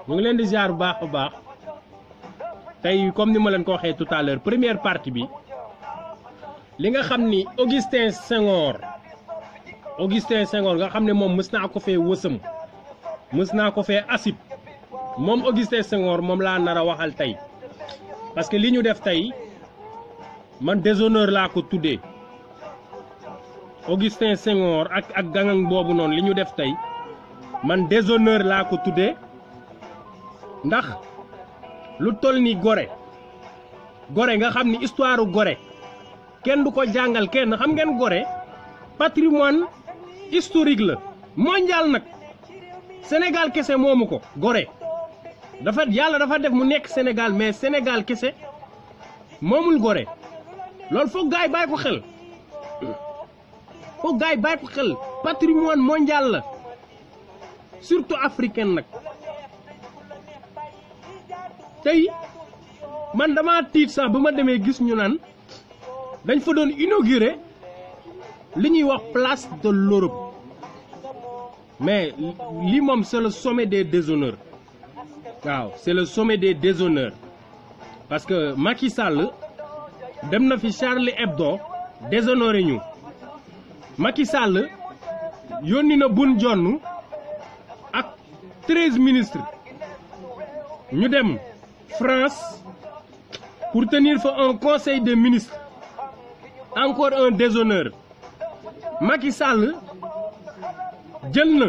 ñu ngi leen di ziar bu baax a baax tey comme ni ma leen ko waxee tout à l'heure première partie bi li nga xam ni Augustin Senghor nga xam ne moom mës naa ko fee wësam mës naa ko fee asib moom Augustin Senghor moom laa nar a waxal tey parce que li ñu def tey man déshonneur laa ko tuddee Augustin Senghor ak gangang boobu noonu li ñu def tey man déshonneur laa ko tuddee ndax lu toll ni Gorée nga xam ni histoire Gorée kenn du ko jàngal kenn xam ngeen Gorée patrimoine historique la mondial nag Sénégal kese moomu ko Gorée dafa yàlla dafa def mu nekk Sénégal mais Sénégal kese moomul Gorée loolu foog gaay bàyyi ko xel patrimoine mondial la surtout africain nag tey man dama tiit sax ba ma demee gis ñu naan dañ fa doon inaugurer li ñuy wax place de l'Europe mais lii moom c'est le sommet des déshonneurs waaw c'est le sommet des déshonneurs parce que Macky Sall dem na fi Charlie Hebdo déshonoré ñu Macky Sall yónni na Boun Dionne ak 13 ministres ñu dem France pour tenir fa un conseil des ministres encore un déshonneur Macky Sall jël na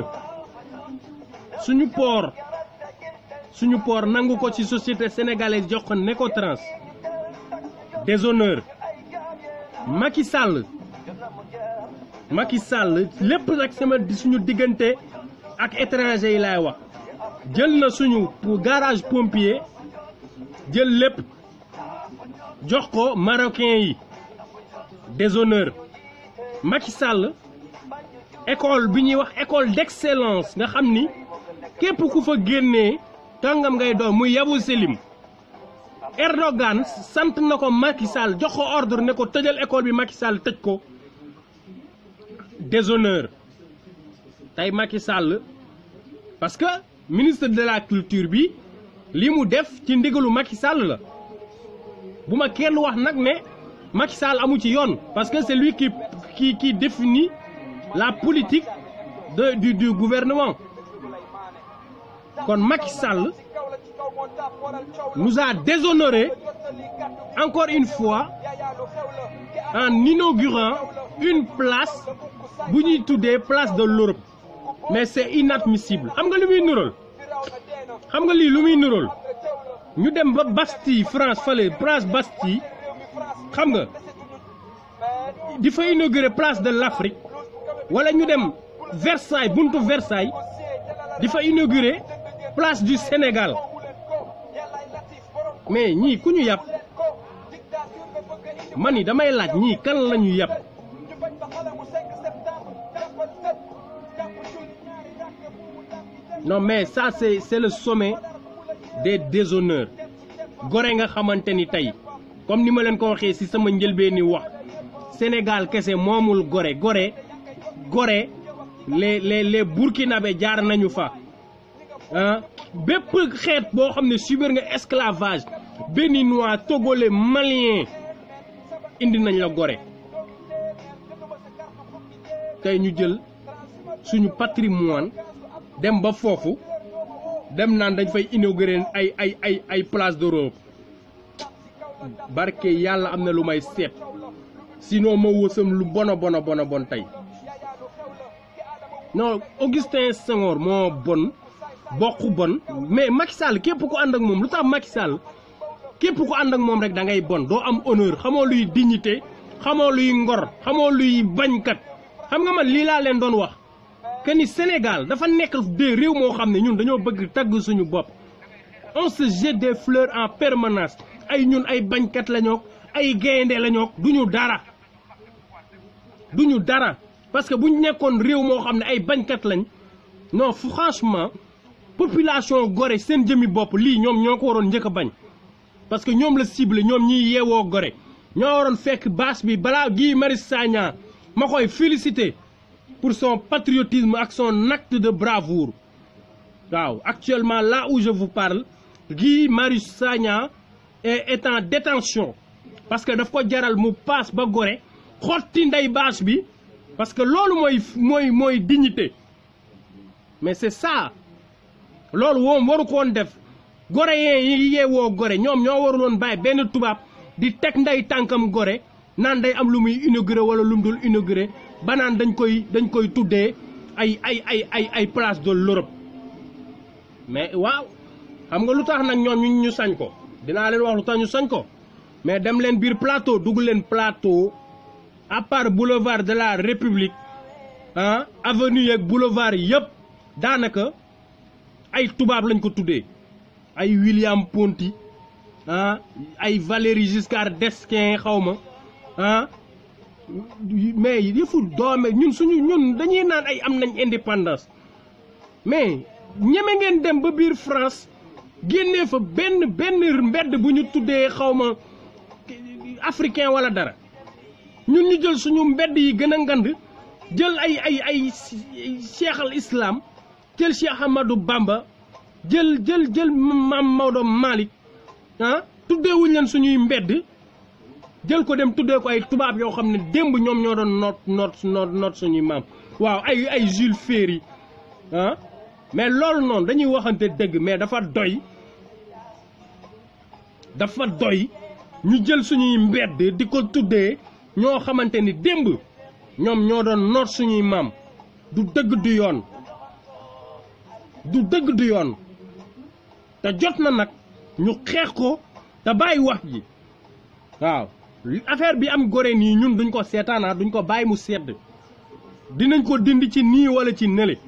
suñu port nangu ko ci société sénégalaise jox ko Necotrans déshonneur Macky Sall lépp nag sama suñu diggante ak étranger yi laay wax jël na suñu garage pompier jël lépp jox ko marocain yi déshonneur Macky Sall école bi ñuy wax école d'excellence nga xam ni képp ku fa génnee kàngam ngay doon muy Yavuz Selim Erdogan sant na ko Macky Sall jox ko ordre ne ko tëjal école bi Macky Sall tëj ko déshonneur tey Macky Sall parce que ministre de la culture bi li mu def ci ndigalu Macky Sall la bu ma kenn wax nag ne Macky Sall amu ci yoon parce que c'est lui qui définit la politique du gouvernement kon Macky Sall nous a déshonoré encore une fois en inaugurant une place bu ñuy tuddee place de l'Europe mais c'est inadmissible xam nga lu muy nurool xam nga lii lu muy nurool ñu dem ba Bastille France fale place Bastille xam nga di fa inaugurer place de l'Afrique wala ñu dem Versailles buntu Versailles di fa inaugurer place du Sénégal mais ñii ku ñu yàpp man yi damay laaj ñii kan lañu yàpp non mais ça c'est le sommet des déshonneurs Gorée nga xamante ni tey comme ni ma leen ko waxee ci sama njëlbeeni wax Sénégal kese moomul Gorée les burkinabé jaar nañu fa ah bépp xeet boo xam ne subir nga esclavage béninois togolais malien indi nañ la Gorée tey ñu jël suñu patrimoine dem ba foofu dem naan dañ fay inaugurer ay place d'Europe barke yàlla am na lu may seet sinon ma wësam lu bon tey non Augustin Senghor moo bon bokk bon mais Macky Sall képp ku ànd ak moom lu tax Macky Sall képp ku ànd ak moom rek da ngay bon doo am honneur xamoo luy dignité xamoo luy ngor xamoo luy bañkat xam nga man lii laa leen doon wax que ni Sénégal dafa nekk des réew moo xam ne ñun dañoo bëgg tagg suñu bopp on se jette des fleurs en permanence ay ñun ay bañkat lañoo ay gaynde lañoo duñu dara parce que buñ nekkoon réew moo xam ne ay bañkat lañ non franchement population Gorée seen jëmi bopp lii ñoom ñoo ko waroon njëkk a bañ parce que ñoom la cible ñoom ñiy yeewoo Gorée ñoo waroon fekk base bi balaa Guy Marius Sagna ma koy féliciter pour son patriotisme ak son acte de bravoure waaw actuellement là où je vous parle Guy Marius Sagna est en détention parce que daf ko jaral mu paas ba Gorée xotti ndey bâche bi parce que loolu mooy dignité mais c'est ça loolu woom waru ko woon def Goréens yi yeewoo Gorée ñoom ñoo waruloon bàyyi benn tubaab di teg ndey tànkam Gorée naan day am lu muy inauguré wala lu mu dul inauguré ba naan dañ koy tuddee ay place de l'Europe mais waaw xam nga lu tax nag ñoom ñu sañ ko dinaa leen wax lu tax ñu sañ ko mais dem leen biir plateau dugg leen plateau à part boulevard de la République ah avenue yeeg boulevard yëpp daanaka ay tubaab lañ ko tuddee ay William Ponty ah ay Valéry Giscard d'Estaing xaw ma ah mais yëfu doome ñun dañuy naan ay am nañ indépendance mais ñeme ngeen dem ba biir France génnee fa benn mbedd bu ñu tuddee xaw ma africain wala dara ñun ñu jël suñu mbedd yi gën a ngand jël ay cheikh al islam jël Cheikh Ahmadou Bamba jël Maam Maodo Malick ah tuddeewuñ leen suñuy mbedd jël ko dem tuddee ko ay tubaab yoo xam ne démb ñoom ñoo doon noot suñuy maam waaw ay Jules Ferry ah mais loolu noonu dañuy waxante dëgg mais dafa doy ñu jël suñuy mbedd di ko tuddee ñoo xamante ni démb ñoom ñoo doon noot suñuy maam du dëgg du yoon te jot na nag ñu xeex ko te bàyyi wax ji waaw affaire bi am Gorée nii ñun duñ ko seetaana duñ ko bàyyi mu sedd dinañ ko dindi ci nii wala ci nële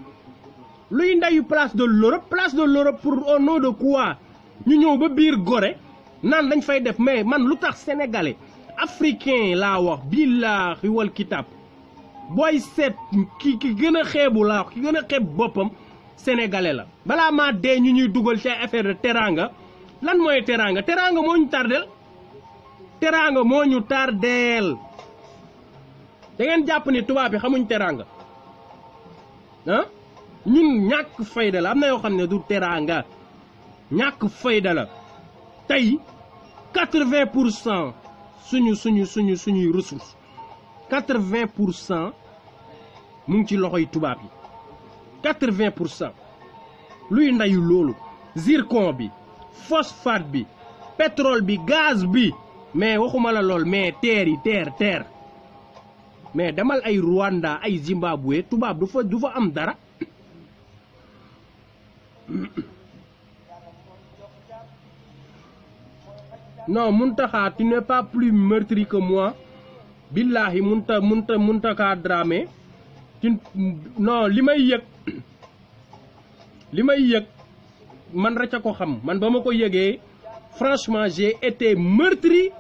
luy ndeyu place de l'Europe pour au nom de quoi ñu ñëw ba biir Gorée naan dañ fay def mais man lu tax sénégalais africain laa wax billaahi wal kitaab booy seet ki gën a xeebu laa wax ki gën a xeeb boppam sénégalais la balaa maa dee ñu ñuy dugal ci affaire de teranga lan mooy teranga moo ñu tardeel da ngeen jàpp ni tubaab bi xamuñ teranga ah ñun ñàkk fayda la am na yoo xam ne du teranga ñàkk fayda la tey 80% suñuy ressources 80% mu ngi ci loxoy tubaab yi 80% luy ndayu loolu zircon bi phosphate bi pétrole bi gaz bi mais waxuma la lool mais terre mais demal ay Rwanda ay Zimbabwe tubaab du fa am dara non Mountakha tu n'es pas plus meurtri que moi billahi Mountakha Dramé non li may yëg man rek a ko xam man ba ma ko yëgee franchement j'ai été meurtri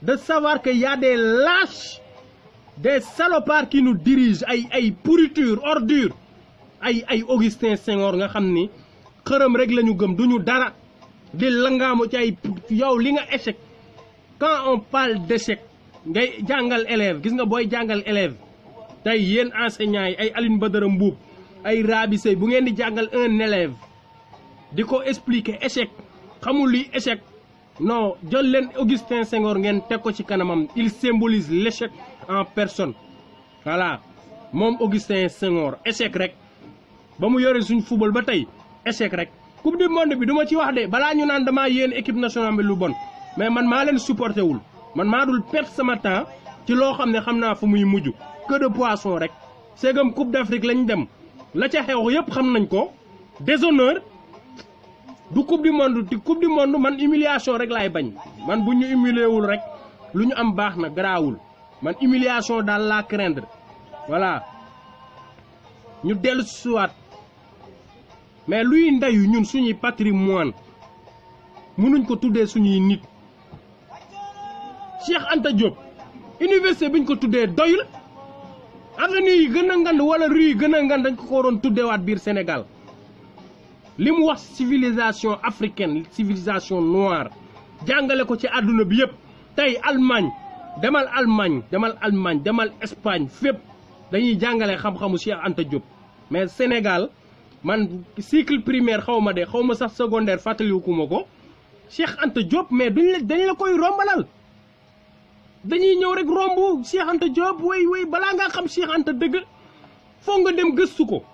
de savoir que y a des lâches des salopards qui nous dirigent ay pourriture ordure ay Augustin Senghor nga xam ni xërëm rek la ñu gëm duñu dara di langaamu ci ay yow li nga échec quand on parle d'échec ngay jàngal élève gis nga booy jàngal élève tey yéen enseignants yi ay Aline Badara Mbuub ay Rabi Sey bu ngeen di jàngal un élève di ko expliquer échec xamul luy échec non jël leen Augustin Senghor ngeen teg ko ci kanamam il symbolise l'échec en personne voilà moom Augustin Senghor échec rek ba mu yore suñ football ba tey échec rek coupe du monde bi duma ci wax de balaa ñu naan damaa yéen équipe nationale bi lu bon mais man maa leen supporté wul man maa dul perdre sama temps ci loo xam ne xam naa fu muy mujj que de poisson rek ségam coupe d'Afrique lañ dem la ca xew yëpp xam nañ ko déshonneur du coupe du monde man humiliation rek laay bañ man bu ñu humilié wul rek lu ñu am baax na garaawul man humiliation daal la craindre voilà ñu dellu siwaat mais luy ndeyu ñun suñuy patrimoine mënuñ ko tuddee suñuy nit Cheikh Anta Diop université biñ ko tuddee doyul avenue yi gën a ngand wala rue yi gën a ngand dañ ko waroon tuddeewaat biir Sénégal li mu wax civilisation africaine civilisation noire jàngale ko ci àdduna bi yëpp tey demal Allemagne demal Espagne fépp dañuy jàngale xam-xamu Cheikh Anta Diop mais Sénégal man cycle primaire xawma de xawma sax secondaire fàttaliwuma ko Cheikh Anta Diop mais dañ la koy rombalal dañuy ñëw rek rombu Cheikh Anta Diop way balaa nga xam Cheikh Anta dëgg foo nga dem gëstu ko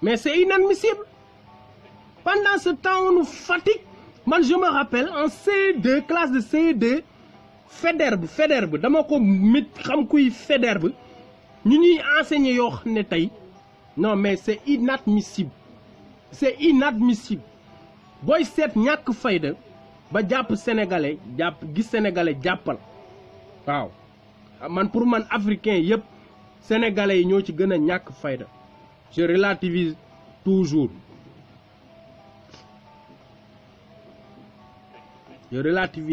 mais c'est inadmissible. Pendant ce temps on nous fatigue. Man je me rappelle en CE2 classe de CE2 Faidherbe dama ko mit xam kuy Faidherbe ñu ñuy enseigner yoo xam ne tey non mais c'est inadmissible booy seet ñàkk fayda ba jàpp sénégalais gis sénégalais jàppal waaw man pour man africain yëpp sénégalais yi ñoo ci gën a ñàkk fayda je relativise toujours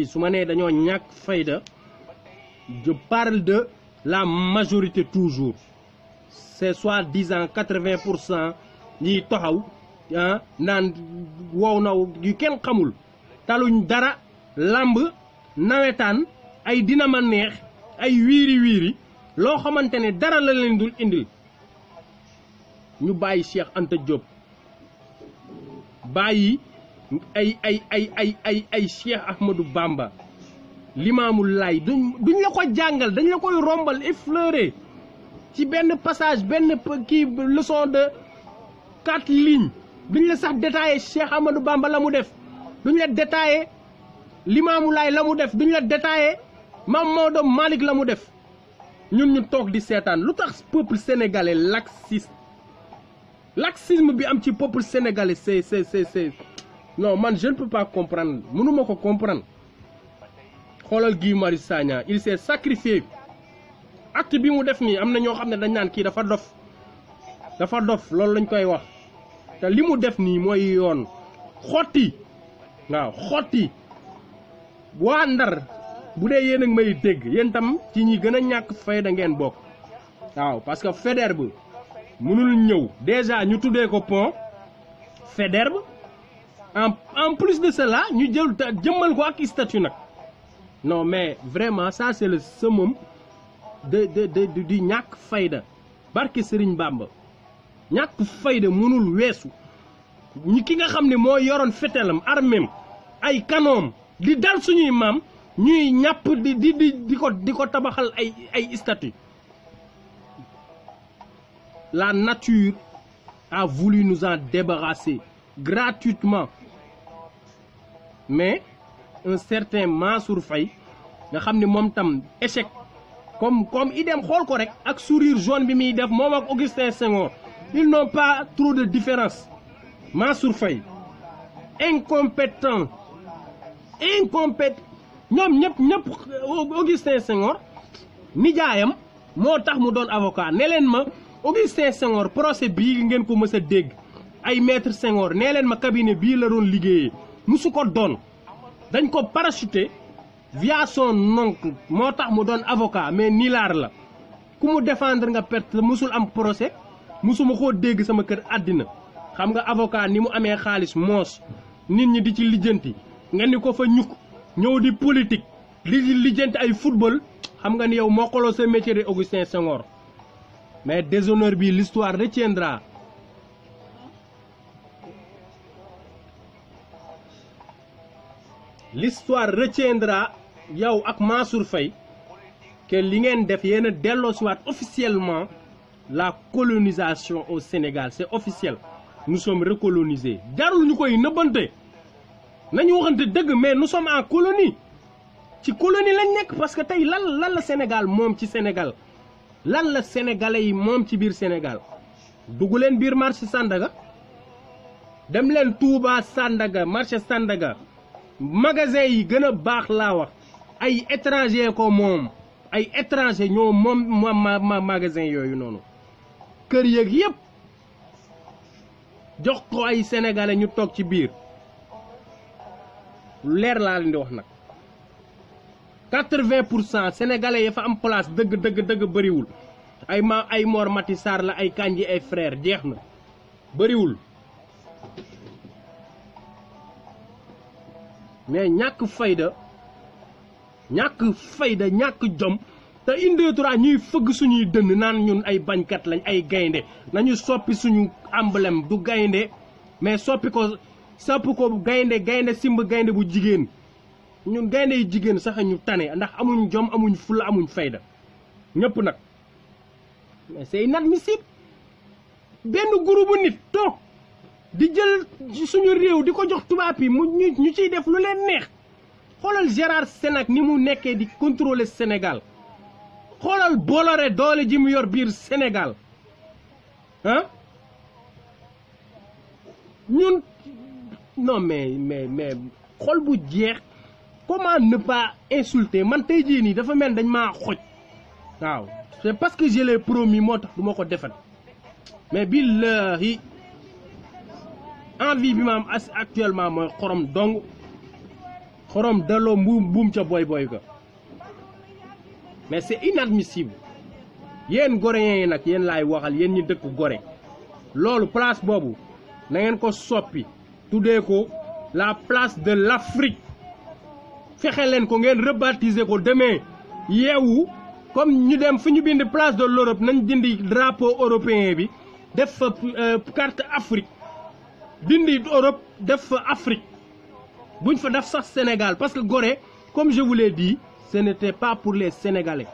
su ma nee dañoo ñàkk fayda je parle de la majorité toujours c'est soi-disant 80% ñiy taxaw naan wow naw yu kenn xamul taluñ dara lamb nawetaan ay dina ma neex ay wiiri loo xamante ne dara la leen dul indil ñu bàyyi Cheikh Anta Diop bàyyi ay Cheikh Ahmadou Bamba Limamou Laye duñ la ko jàngal dañ la koy rombal effleuré ci benn passage benn kii leçon de 4 lignes duñ la sax détaillé Cheikh Ahmadou Bamba la mu def duñ la détaillé Limamou Laye la mu def duñ la détaillé Mame Maodo Malick la mu def ñun ñu toog di seetaan lu tax peuple sénégalais laxisme bi am ci peuple sénégalais c'est non man je ne peux pas comprendre mënuma ko comprendre xoolal Guy Marius Sagna il s'est sacrifié acte bi mu def nii am na ñoo xam ne dañ naan kii dafa dof loolu lañ koy wax te li mu def nii mooy yoon xotti waa Ndar bu dee yéen a ngi may dégg yéen tam ci ñi gën a ñàkk fayda ngeen bokk waaw parce que Faidherbe mënul ñëw déjà ñu tuddee ko pont Faidherbe en plus de cela ñu jëmmal ko ak statut nag non mais vraiment ça c'est le summum di ñàkk fayda barke Serigne Bamba ñàkk fayda mënul weesu ñi ki nga xam ne moo yoroon fetelam armem ay kanoom di dal suñuy maam ñuy ñàpp di ko tabaxal ay statut. La nature a voulu nous en débarrasser gratuitement mais un certain Mansour Faye nga xam ne moom tam échec comme idem xool ko rek ak sourire jaune bi muy def moom ak Augustin Senghor ils n'ont pas trop de différence. Mansour Faye incompétent ñoom ñëpp Augustin Senghor nijaayam moo tax mu doon avocat ne leen ma Augustin Senghor procès bii ngeen ko mës a dégg ay maître Senghor nee leen ma cabinet bii la doon liggéeyee musu ko doon dañ ko parachuté via son oncle moo tax mu doon avocat mais nilaar la ku mu défendre nga perte musul am procès musuma koo dégg sama kër àddina xam nga avocat ni mu amee xaalis moos nit ñi di ci lijjanti nga ni ko fa ñukk ñëw di politique li lijjanti ay football xam nga ni yow moo xoloo sa métier de Augustin Senghor mais déshonneur bi l'histoire retiendra. L'histoire retiendra yow ak Mansour Faye que li ngeen def yéen a delloosiwaat officiellement la colonisation au Sénégal c'est officiel nous sommes recolonisés jarul ñu koy nëbbante nañu waxante dëgg mais nous sommes en colonie ci colonie lañ nekk parce que tey lan la Sénégal moom ci Sénégal lan la sénégalais yi moom ci biir Sénégal dugg leen biir marché Sandaga dem leen Touba Sandaga marché Sandaga magasin yi gën a baax laa wax ay étranger ko moom ay étranger ñoo moom magasin yooyu noonu kër yeeg yëpp jox ko ay sénégalais ñu toog ci biir leer laa leen di wax nag 80% sénégalais ya fa am place dëgg bëriwul ay Mor Mati Sarr la ay Kandji ay frère jeex na bëriwul mais ñàkk fayda ñàkk jom te une deux trois ñuy fëgg suñuy dënn naan ñun ay bañkat lañ ay gaynde nañu soppi suñu emblème du gaynde mais soppi ko gaynde simb gaynde bu jigéen ñun gaynde yi jigéen sax ñu tane ndax amuñ jom amuñ fulla amuñ fayda ñëpp nag mais c'est inadmissible benn groupe nit toog di jël suñu réew di ko jox tubaab yi ñu ciy def lu leen neex xoolal Gérard Sénac ni mu nekkee di contrôler Sénégal xoolal Bolloré doole ji mu yor biir Sénégal ah ñun non mais xol bu jeex comment ne pas insulter man tey jii nii dafa mel dañ maa xoj waaw c'est parce que je l'ai promis moo tax du ma ko defal mais billahi envie bi ma am actuellement mooy xorom dong xorom delloo mbuum ca boy ga mais c'est inadmissible yéen goréens yi nag yéen laay waxal yéen ñi dëkk Gorée loolu place boobu na ngeen ko soppi tuddee ko la place de l'Afrique fexe leen ko ngeen rebaptiser ko demee yeewu comme ñu dem fu ñu bind place de l'Europe nañ dindi drapeau européen bi def fa carte Afrique dindi Europe def fa Afrique buñ fa def sax Sénégal parce que Gorée comme je vous l'ai dit ce n'était pas pour les Sénégalais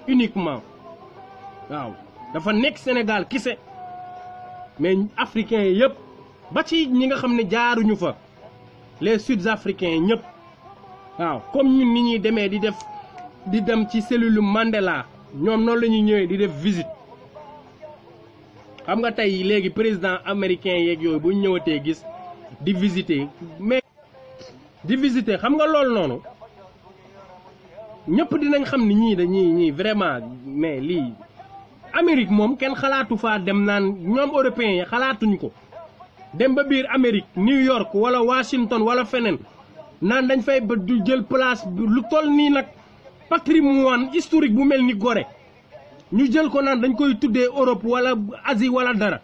uniquement waaw dafa nekk Sénégal kese mais africains yi yëpp ba ci ñi nga xam ne jaaruñu fa les sud-africains ñëpp waaw comme ñun ni ñuy demee di dem ci cellule Mandela ñoom noonu la ñuy ñëwee di def visite xam nga tey léegi président américain yeeg yooyu bu ñu ñëwatee gis di visiter mais di visiter xam nga loolu noonu ñëpp dinañ xam ni ñii vraiment mais lii Amérique moom kenn xalaatu faa dem naan ñoom européens yi xalaatuñ ko dem ba biir Amérique New York wala Washington wala feneen naan dañ fay ba du jël place lu toll nii nag patrimoine historique bu mel ni Gorée ñu jël ko naan dañ koy tuddee Europe wala Asie wala dara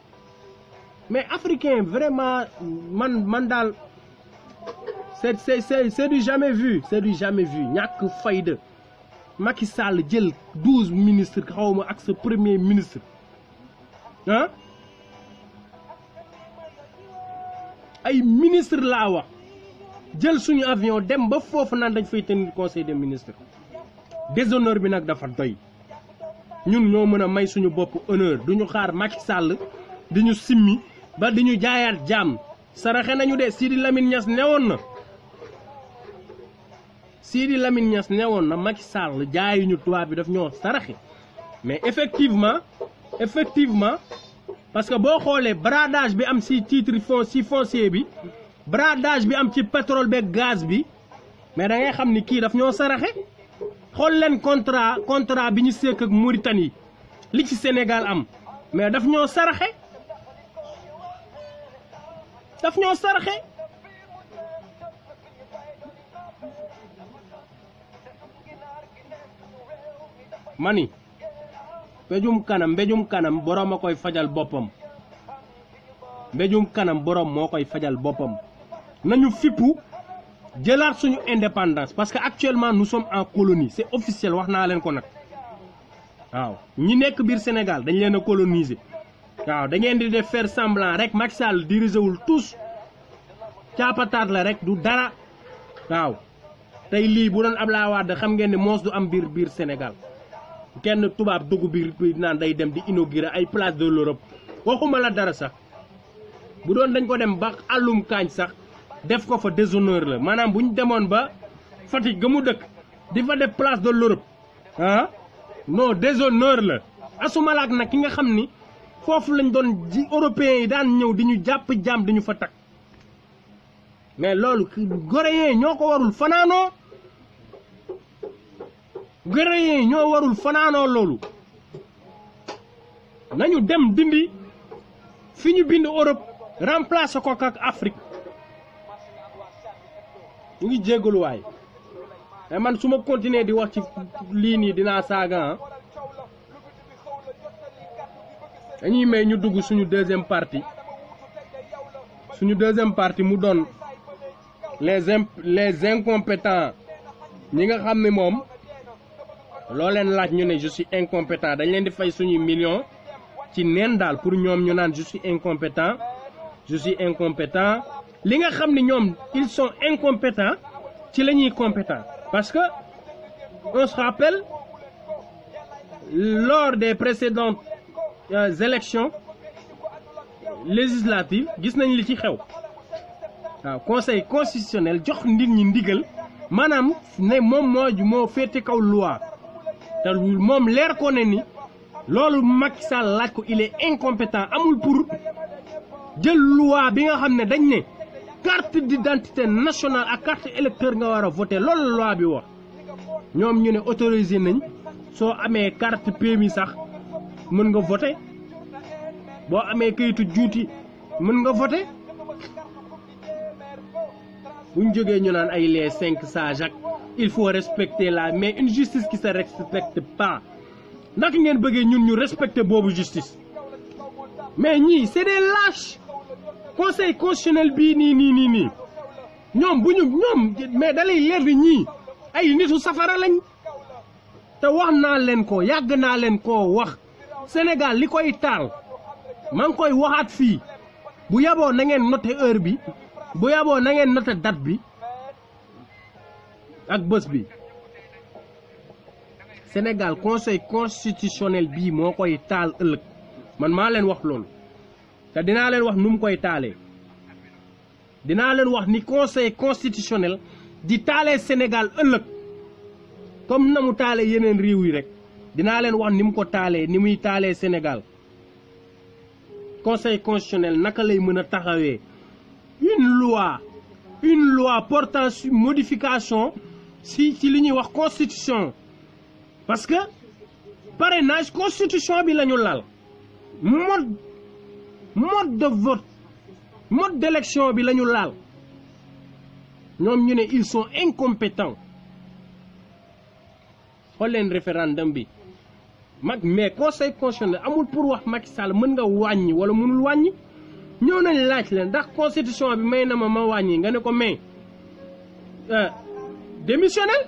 mais africain vraiment man daal c'est du jamais vu ñàkk fayda Macky Sall jël 12 ministres xawma ak sa premier ministre ah ay ministre laa wax jël suñu avion dem ba foofu naan dañ fay tenir conseil des ministres déshonneur bi nag dafa doy ñun ñoo mën a may suñu bopp honneur duñu xaar Macky Sall di ñu simmi ba di ñu jaayaat jaam saraxe nañu de Sidi Lamine Niass newoon na Macky Sall jaayuñu tubaab bi daf ñoo saraxe mais effectivement parce que boo xoolee bradage bi am ci titre foncier bi bradage bi am ci pétrole beeg gaz bi mais da ngay xam ni kii daf ñoo saraxe xool leen contrat bi ñu sekk ak Mauritanie li ci Sénégal am mais daf ñoo saraxe mani mbéjum kanam borom a koy fajal boppam mbéjum kanam borom moo koy fajal boppam nañu fippu jëlaat suñu indépendance parce que actuellement nous sommes en colonie c'est officiel wax naa leen ko nag waaw ñi nekk biir Sénégal dañ leen a coloniser waaw da ngeen di def faire semblant rek Macky Sall dirigé wul tous caapataat la rek du dara waaw tey lii bu doon Abdoulaye Wade xam ngeen ne moos du am biir Sénégal kenn tubaab dugg biir naan day dem di inaugurer ay place de l'Europe waxuma la dara sax bu doon dañ ko dem ba àllum kaañ sax def ko fa déshonneur la maanaam bu ñu demoon ba Fatick ga mu dëkk di fa def place de l'Europe ah non déshonneur la asumalaak nag ki nga xam ni foofu lañ doon ji européens yi daan ñëw di ñu jàpp jaam di ñu fa takk mais loolu goréens ñoo ko warul fanaanoo goréens ñoo warul fanaanoo loolu nañu dem dindi fi ñu bind Europe remplacer ko ak Afrique ñu ngi jéggalu waay mais man su ma continuer di wax ci lii nii dinaa saaga dañuy may ñu dugg suñu deuxième partie mu doon les incompétents ñi nga xam ne moom loo leen laaj ñu ne je suis incompétent dañ leen di fay suñuy millions ci neen daal pour ñoom ñu naan je suis incompétent li nga xam ne ñoom ils sont incompétents ci la ñuy compétent parce que on se rappelle lors des précédentes élections législatives gis nañ li ci xew waaw conseil constitutionnel jox nit ñi ndigal maanaam ne moom moo féete kaw loi te moom leer ko ne ni loolu Macky Sall laaj ko il est incompétent amul pour jël loi bi nga xam ne dañ ne carte d'identité nationale ak carte électeur nga war a voter loolu loi bi wax ñoom ñu ne autorisé nañ soo amee carte PMI sax mën nga voter boo amee kayitu juuti mën nga voter buñ jógee ñu naan ay les 5 sages ak il faut respecter mais une justice qui se respecte pas naka ngeen bëggee ñun ñu respecter boobu justice mais ñii c'est des lâches conseil constitutionnel bii nii ñoom mais dalay leer ni ñii ay nitu safara lañ te wax naa leen ko yàgg naa leen koo wax Sénégal li koy taal maa ngi koy waxaat fii bu yaboo na ngeen noter heure bi bu yaboo na ngeen noter date bi ak bés bi Sénégal conseil constitutionnel bii moo koy taal ëllëg man maa leen wax loolu te dinaa leen wax nu mu koy taalee dinaa leen wax ni conseil constitutionnel di taalee Sénégal ëllëg comme na mu taalee yeneen réew yi rek dinaa leen wax ni mu ko taalee ni muy taalee Sénégal conseil constitutionnel naka lay mën a taxawee une loi portant sur modification si li ñuy wax constitution parce que parrainage constitution bi la ñu laal mode de vote mode d'élection bi la ñu laal ñoom ñu ne ils sont incompétents xool leen référendum bi mais conseil constitutionnel amul pour wax Macky Sall mën nga wàññi wala mënul wàññi ñëw nañ laaj leen ndax constitution bi may na ma wàññi nga ne ko mais démissionnel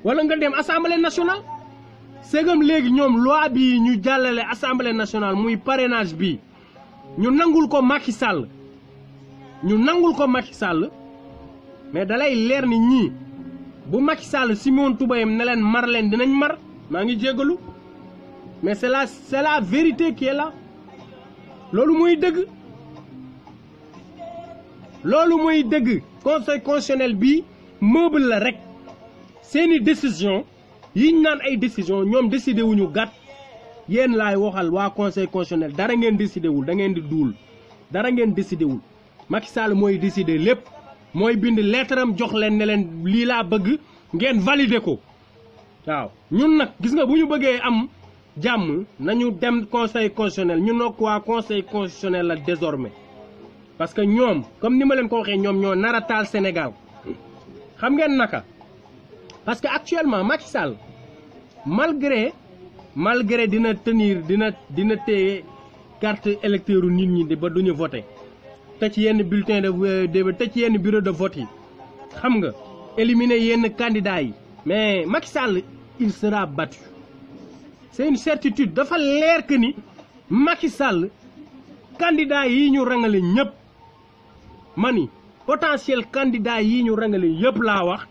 wala nga dem assemblée nationale ségam léegi ñoom loi bi ñu jàllale assemblée nationale muy parrainage bi ñu nangul ko Macky Sall mais dalay leer ni ñii bu Macky Sall Simone Toubayam ne leen mar leen dinañ mar maa ngi jéggalu mais c'est la vérité qui est là loolu mooy dëgg conseil constitutionnel bi meuble la rek seeni décision yiñ naan ay décision ñoom décidé wuñu gàtt yéen laay waxal waa conseil constitutionnel dara ngeen décidé wul da ngeen di duul dara ngeen décidé wul Macky Sall mooy décidé lépp mooy bind lettre am jox leen ne leen lii laa bëgg ngeen valider ko waaw ñun nag gis nga bu ñu bëggee am jàmm nañu dem conseil constitutionnel ñu nokk waa conseil constitutionnel la désormais parce que ñoom comme ni ma leen ko waxee ñoom ñoo nar a taal Sénégal xam ngeen naka parce que actuellement Macky Sall malgré dina téye carte électeur nit ñi ba duñu voter te ci yenn bulletin de te ci yenn bureau de vote yi xam nga éliminer yenn candidats yi mais Macky Sall il sera battu c'est une certitude dafa leer que ni Macky Sall candidat yi ñu rangale ñëpp mani potentiel candidat yi ñu rangale yëpp laa wax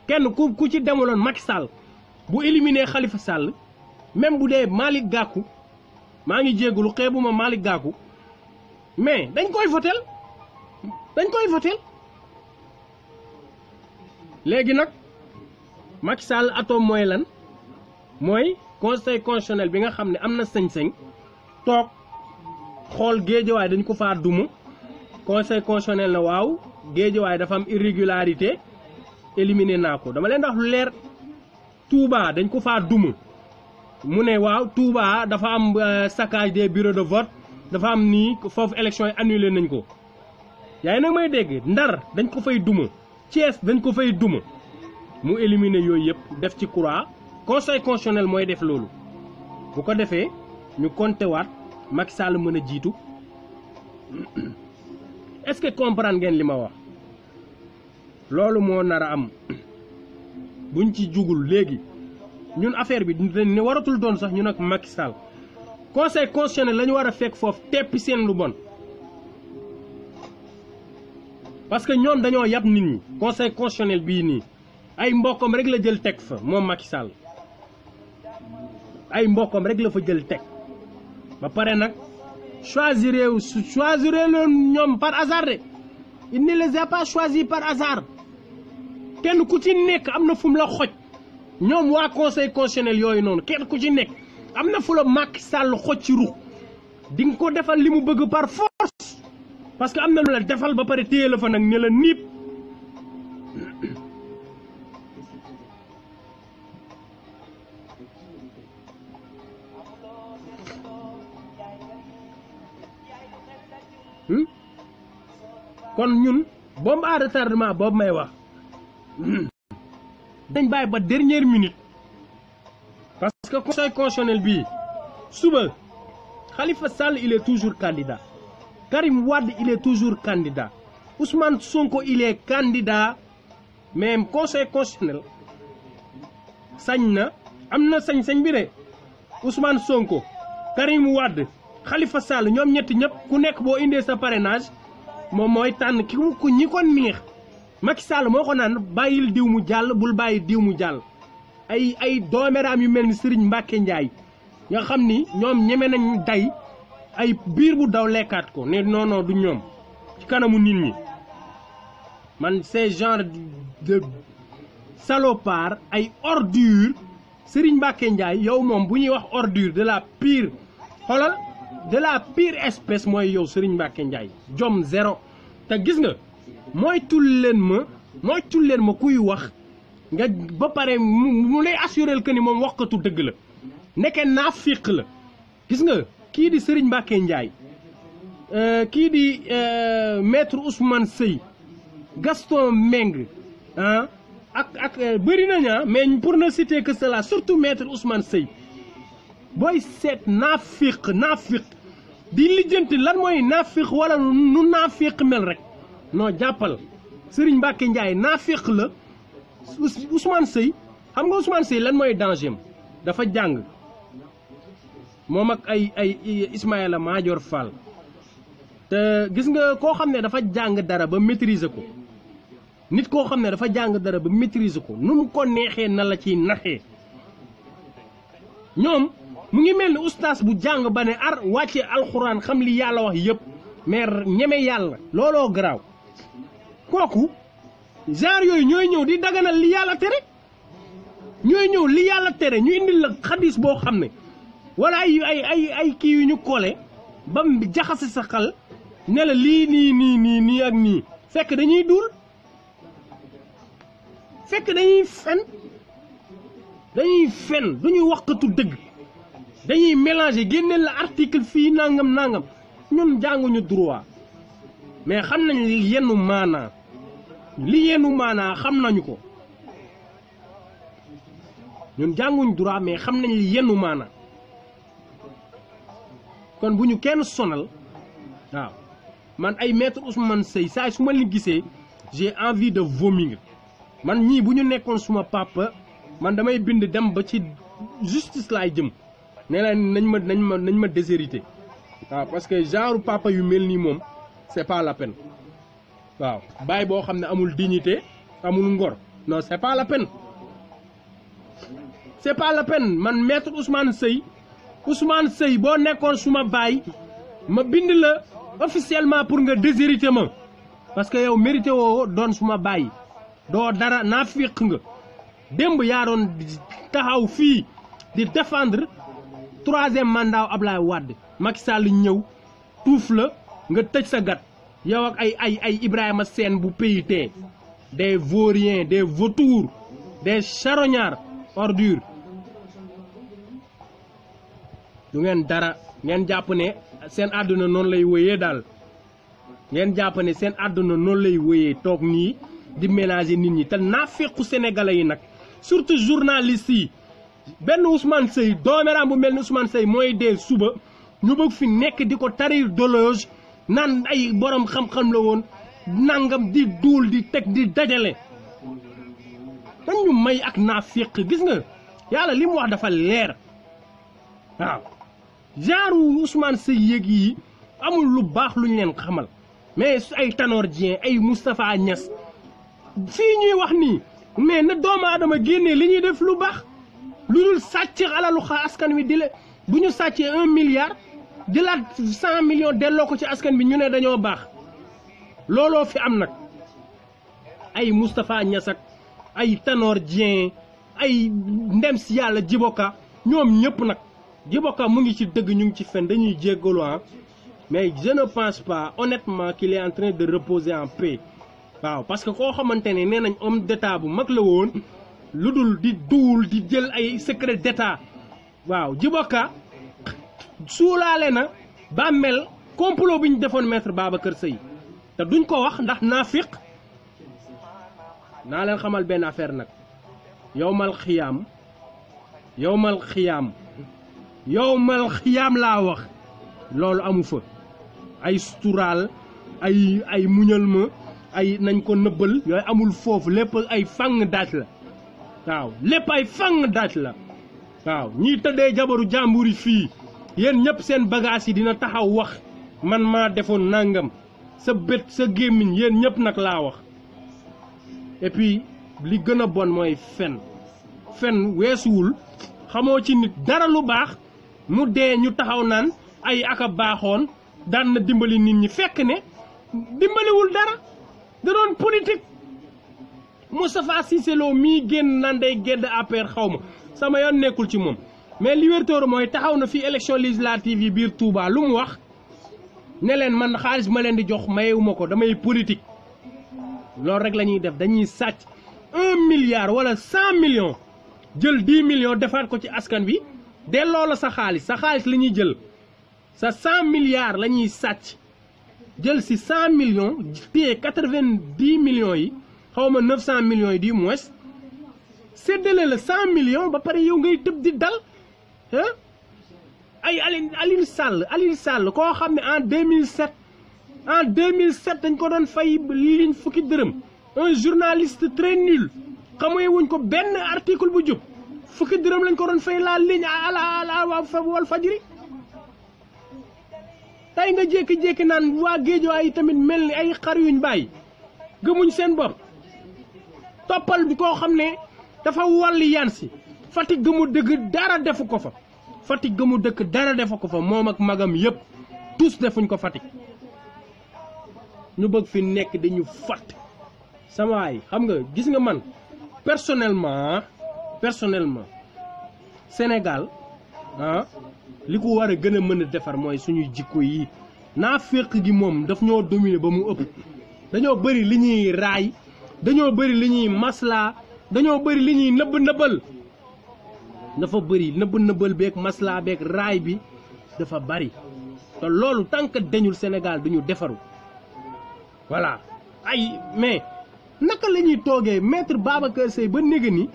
kenn ku ci demuloon Macky Sall bu éliminer Khalifa Sall même bu dee Malick Gakou maa ngi jégalu xeebuma Malick Gakou mais dañ koy votel léegi nag Macky Sall atom mooy lan mooy conseil constitutionnel bi nga xam ne am na sañ-sañ toog xool Guédiawaye dañ ko faa duma conseil constitutionnel na waaw Guédiawaye dafa am irrégularité éliminé naa ko dama leen wax lu leer Touba dañ ko faa duma mu ne waaw Touba dafa am saccage des bureaux de vote dafa am nii foofu élection yi annulé nañ ko yaay nag may dégg Ndar dañ ko fay duma Thiès dañ ko fay duma mu éliminé yooyu yëpp def ci croix conseil constitutionnel mooy def loolu bu ko defee ñu compté waat Macky Sall mën a jiitu est-ce que comprendre ngeen li ma wax loolu moo nar a am buñ ci jugul léegi ñun affaire bi ne waratul doon sax ñun ak Macky Sall conseil constitutionnel la ñu war a fekk foofu teppi seen lu bon parce que ñoom dañoo yab nit ñi conseil constitutionnel bii nii ay mbokkam rek la jël teg fa moom Macky Sall ay mbokkam rek la fa jël teg ba pare nag choisir leen ñoom par hasard de il ne les a pas choisis par hasard kenn ku ci nekk am na fu mu la xoj ñoom waa conseil constitutionnel yooyu noonu kenn ku ci nekk am na fu la Macky Sall xoj ci ruux di nga ko defal li mu bëgg par force parce que am na lu la defal ba pare téye la fa nag ne la niip kon ñun bombe à retardement boobu may wax dañ bàyyi ba dernière minute parce que conseil constitutionnel bii suba Khalifa Sall il est toujours candidat Karim Wade il est toujours candidat Ousmane Sonko il est candidat même conseil constitutionnel sañ na am na sañ-sañ bi de Ousmane Sonko Karim Wade Khalifa Sall ñoom ñetti ñëpp ku nekk boo indee sa parrainage moom mooy tànn ki ku ñi ko neex Macky Sall moo ko naan bàyyil diw mu jàll bul bàyyi diw mu jàll ay doomeraam yu mel ni Serigne Mbacké Ndiaye nga xam ni ñoom ñeme nañ day ay biir bu daw lekkaat ko ne non non du ñoom ci kanamu nit ñi man ces genre de salopard ay ordure Serigne Mbacké Ndiaye yow moom bu ñuy wax ordure de la pire xoolal de la pire espèce mooy yow Serigne Mbacké Ndiaye jom zéro te gis nga moytul leen ma kuy wax nga ba pare mu lay assurer que ni moom waxkatu dëgg la nekke naafiq la gis nga kii di Serigne Mbacké Ndiaye kii di maître Ousmane Seye Gaston Mbengue ak bëri nañu mais pour ne citer que cela surtout maître Ousmane Seye booy seet naafiq di lijjanti lan mooy naafiq wala nu naafiq mel rek non jàppal Serigne Mbacké Ndiaye naafiq la Ousmane Seye xam nga Ousmane Seye lan mooy danger dafa jàng moom ak ay Ismaïla Madior Fall te gis nga koo xam ne dafa jàng dara ba maîtriser ko nit koo xam ne dafa jàng dara ba maîtriser ko nu mu ko neexee na la ciy naxee ñoom mu ngi mel ni ustaas bu jàng ba ne ar wàcce alxuraan xam li yàlla wax yëpp mais ñeme yàlla looloo garaaw kooku genre yooyu ñooy ñëw di daganal li yàlla tere ñooy ñëw li yàlla tere ñu indil la xadis boo xam ne wala ay kii yu ñu kole ba jaxase sa xal ne la lii nii ak nii fekk dañuy duul fekk dañuy fen duñuy waxkatu dëgg dañuy mélanger génneel la article fii nangam ñun jànguñu droit mais xam nañ li yennu maanaa xam nañu ko ñun jànguñu droit mais xam nañ li yennu maanaa kon bu ñu kenn sonal waaw man ay maître Ousmane Seye saa su ma li gisee j'ai envie de vomir man ñii bu ñu nekkoon suma papa man damay bind dem ba ci justice laay jëm ne la nañ ma déshérité waaw parce que genre papa yu mel nii moom c'est pas la peine waaw baay boo xam ne amul dignité amul ngor non c'est pas la peine man maître Ousmane Seye boo nekkoon suma baay ma bind la officiellement pour nga déshérité ma parce que yow mérité woo doon suma baay doo dara naafiq nga démb yaa doon taxaw fii di défendre 3e mandat Ablaye Wade Macky Sall ñëw tuuf la nga tëj sa gat yow ak ay Ibrahima Sène bu PIT des vauriens des vautours des charognards ordures du ngeen dara ngeen jàpp ne seen àdduna noonu lay wéyee daal ngeen jàpp ne seen àdduna noonu lay wéyee toog nii di mélanger nit ñi te naafequ sénégalais yi nag surtout journalistes yi benn Ousmane Seye dooméram bu mel ni Ousmane Seye mooy dee suba ñu bëgg fi nekk di ko tarir dologe naan ay borom xam-xam la woon nangam di duul di teg di dajale dañu may ak naafeq gis nga yàlla li mu wax dafa leer waaw genre Ousmane Seye yi amul lu baax lu ñu leen xamal mais ay Tanor Dieng ay Moustapha Niass fii ñuy wax nii mais na doomu aadama génnee li ñuy def lu baax lu dul sàcc alalu askan wi di le bu ñu sàccee 1 milliard jëlaat 100 millions delloo ko ci askan bi ñu ne dañoo baax looloo fi am nag ay Moustapha Niass ak ay Tanor Dieng ay ndem si yàlla Djiboka ñoom ñëpp nag Djiboka mu ngi ci dëgg ñu ngi ci fen dañuy jéggalu mais je ne pense pas honnêtement qu'il est en train de reposer en paix waaw parce que koo xamante ne nee nañ homme d'état bu mag la woon lu dul di duwul di jël ay secret d'état waaw Djiboka suulaale na bàmmeel complot bi ñu defoon maître Babacar Seye te duñ ko wax ndax naafiq naa leen xamal benn affaire nag yowmal xiyaam laa wax loolu amu fa ay suturaal ay muñal ma ay nañ ko nëbbal yooyu amul foofu lépp ay fang daaj la waaw lépp ay fang daaj la waaw ñii tëddee jabaru jàmbur yi fii yéen ñëpp seen bagage yi dina taxaw wax man maa defoon nangam sa bët sa gémmiñ yéen ñëpp nag laa wax et puis li gën a bon mooy fen weesuwul xamoo ci nit dara lu baax mu dee ñu taxaw naan ay aka baaxoon daan na dimbali nit ñi fekk ne dimbaliwul dara da doon politique Moustapha Cissé Lo mii génn naan day gedd APR xaw ma sama yoon nekkul ci moom mais li wértóor mooy taxaw na fii élection législative yi biir Touba lu mu wax ne leen man xaalis ma leen di jox mayewuma ko damay politique loolu rek la ñuy def dañuy sàcc 1 milliard wala 100 millions jël 10 millions defaat ko ci askan bi delloo la sa xaalis la ñuy jël sa 100 milliards la ñuy sàcc jël si 100 millions téye 90 millions yi xaw ma 900 millions yi du moins séddale la 100 millions ba pare yow ngay tëb di dal ah ay Aliou Sall koo xam ne en 2007 dañ ko doon fay liñ fukki dërëm un journaliste très nul xamee wuñ ko benn article bu jub fukki dërëm lañ ko doon fay la ligne à la wal fajri tey nga jékki-jékki naan waa Géejawaay yi tamit mel ni ay xar yuñ bàyyi gëmuñ seen bopp toppal bi koo xam ne dafa walli yan si Fatick gëmu dëgg dara defu ko fa Fatick gëmu dëkk dara defu ko fa moom ak magam yëpp tous defuñ ko Fatick ñu bëgg fi nekk dañu fàtt sama waay xam nga gis nga man personnellement Sénégal li ko war a gën a mën a defar mooy suñuy jikko yi naaféq gi moom daf ñoo dominer ba mu ëpp dañoo bëri li ñuy raay dañoo bëri li ñuy maslaa dañoo bëri li ñuy nëbbal dafa bëri nëbbal beeg maslaa beeg raay bi dafa bëri te loolu tant que dañul Sénégal duñu defaru voilà mais naka la ñuy toogee maître Babacar Seye ba néega ni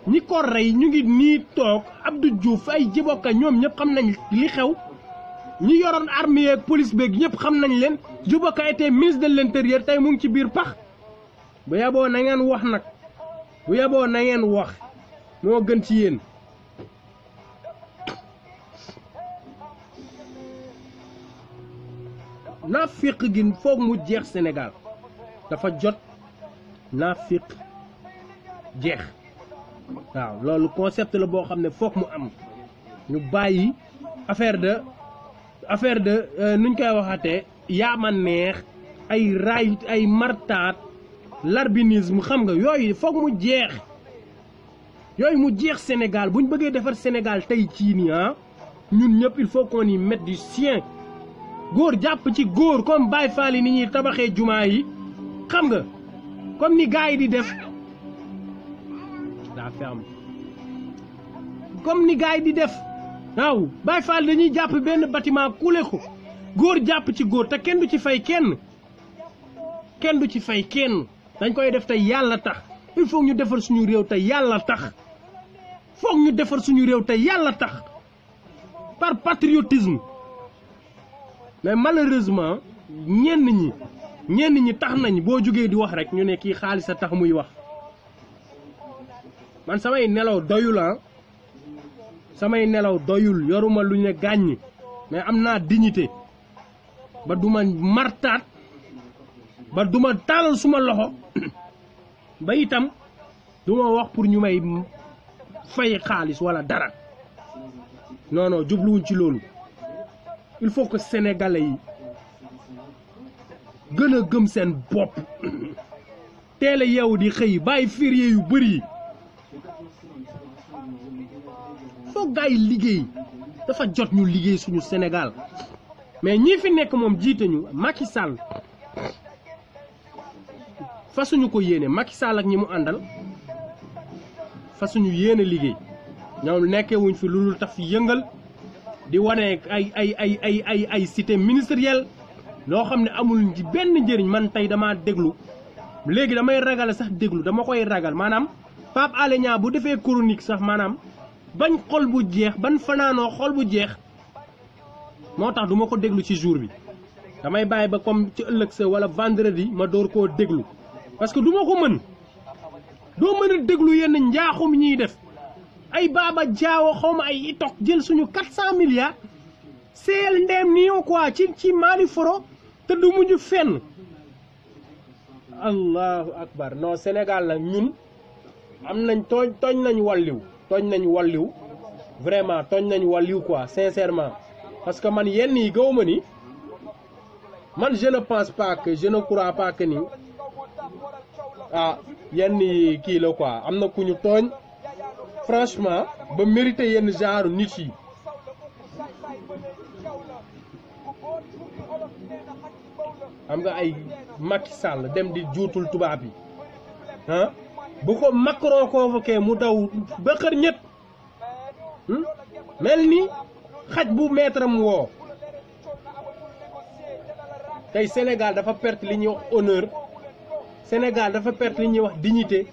ñi ko rey ñu ngi nii toog Abdou Diouf ay Djiboka ñoom ñëpp xam nañ li xew ñi yoroon armée ak police beeg ñëpp xam nañ leen Djiboka était ministre de l'intérieur tey mu ngi ci biir pax bu yaboo na ngeen wax nag bu yaboo na ngeen wax moo gën ci yéen naafiq gi foog mu jeex Sénégal dafa jot naafiq jeex waaw loolu concept la boo xam ne foog mu am ñu bàyyi affaire de nuñ koy waxatee yaama neex ay raay ay martaat l'arbinisme xam nga yooyu foog mu jeex Sénégal buñ bëggee defar Sénégal tey ci nii ñun ñëpp il faut qu'on y mette du sien góor jàpp ci góor comme Baye Fall yi ni ñuy tabaxee jumaa yi xam nga comme ni gars yi di def daa ferme comme ni gars yi di def waaw Baye Fall dañuy jàpp benn bâtiment kuule ko góor jàpp ci góor te kenn du ci fay kenn dañ koy def te yàlla tax il faut ñu defar suñu réew te yàlla tax par patriotisme mais malheureusement ñenn ñi tax nañ boo jógee di wax rek ñu ne kii xaalis a tax muy wax man samay nelaw doyul samay nelaw doyul yoruma lu ne gàññ mais am naa dignité ba duma martaat ba duma taalal suma loxo ba itam duma wax pour ñu may fay xaalis wala dara non non jubluwuñ ci loolu il faut que sénégalais yi gën a gëm seen bopp teel a yeewu di xëy bàyyi férié yu bëri yi foog gars yi liggéey dafa jot ñu liggéey suñu Sénégal mais ñi fi nekk moom jiite ñu Macky Sall fasuñu ko yéene Macky Sall ak ñi mu àndal fasuñu yéene liggéey ñoom nekkee wuñ fi lu dul tax fi yëngal di wane ay cité ministérielle loo xam ne amul ci benn njëriñ man tey damaa déglu léegi damay ragal sax déglu dama koy ragal maanaam Pape Alé Niang bu defee chronique sax maanaam bañ xol bu jeex ban fanaanoo xol bu jeex moo tax du ma ko déglu ci jour bi damay bàyyi ba comme ci ëllëg sa wala vendredi ma door koo déglu parce que du ma ko mën doo mën a déglu yenn njaaxum ñiy def ay Baba Diawo xawma ay itok jël suñu 400 milliards seel ndeem ni yow quoi ci Mali foro te du mujj fenn allahu akbar non Sénégal la ñun am nañ tooñ nañ walliw vraiment tooñ nañ walliw quoi sincèrement parce que man yenn yi gawma ni man je ne pense pas que je ne crois pas que ni yenn yi kii la quoi am na ku ñu tooñ franchement ba mérité yenn genre nit yi xam nga ay Macky Sall dem di juutul tubaab yi bu ko Macron convoqué mu daw ba xër ñett mel ni xaj bu maître am woo tey Sénégal dafa perte li ñuy wax honneur Sénégal dafa perte li ñuy wax dignité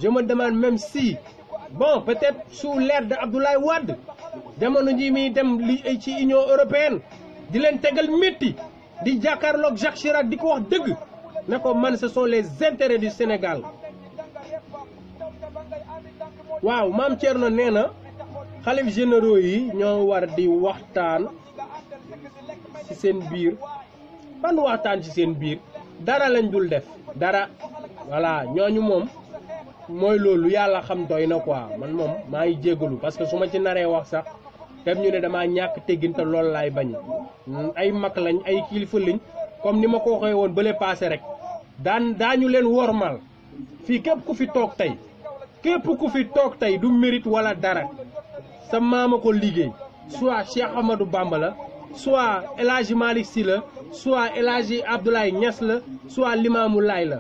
je me demande même si bon peut-être sous l'ère de Abdoulaye Wade jamono ji muy dem li ci Union européenne di leen tegal métti di jàkkaarloog Jacques Chirac di ko wax dëgg ne ko man ce sont les intérêts du Sénégal waaw maam Thierno nee na xalif généraux yi ñoo war di waxtaan ci seen biir ban waxtaan ci seen biir dara lañ dul def dara voilà ñooñu moom mooy loolu yàlla xam doy na quoi man moom maa ngi jéggalu parce que su ma ci naree wax sax dem ñu ne damaa ñàkk teggin te loolu laay bañ ay mag lañ ay kilifa lañ comme ni ma ko waxee woon bële passé rek daañu leen wormal fii képp ku fi toog tey du mérite wala dara sa maama ko liggéey soit Cheikh Ahmadou Bamba la soit El Hadji Malick Sy la soit El Hadji Abdoulaye Niass la soit Limamou Laye la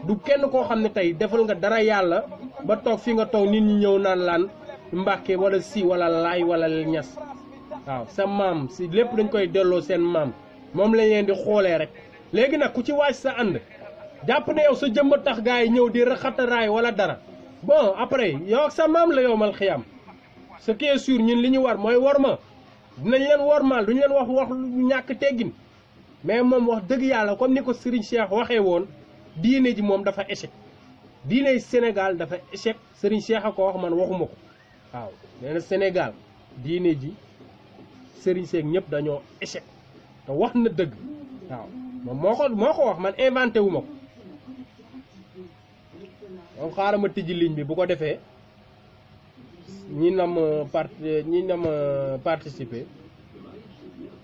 du kenn koo xam ne tey defal nga dara yàlla ba toog fi nga toog nit ñi ñëw naan laan Mbàkke wala Sy wala Laay wala Niass waaw sa maam si lépp dañ koy delloo seen maam moom lañ leen di xoolee rek léegi nag ku ci waaj sa ànd jàpp ne yow sa jëmba tax gaa yi ñëw di raxataraay wala dara bon après yow ak sa maam la yow mal xiyam ce qui est sûr ñun li ñu war mooy worma dinañ leen wormaal duñu leen wax ñàkk teggin mais moom wax dëgg yàlla comme ni ko Serigne Cheikh waxee woon diine ji moom dafa échec diine Sénégal dafa échec Serigne Cheikh a ko wax man waxuma ko waaw nee na Sénégal diine ji Serigne Cheikh ñëpp dañoo échec te wax na dëgg waaw moom moo ko wax man inventé wu ma ko moom xaaral ma tijji ligne bi bu ko defee ñi nam participer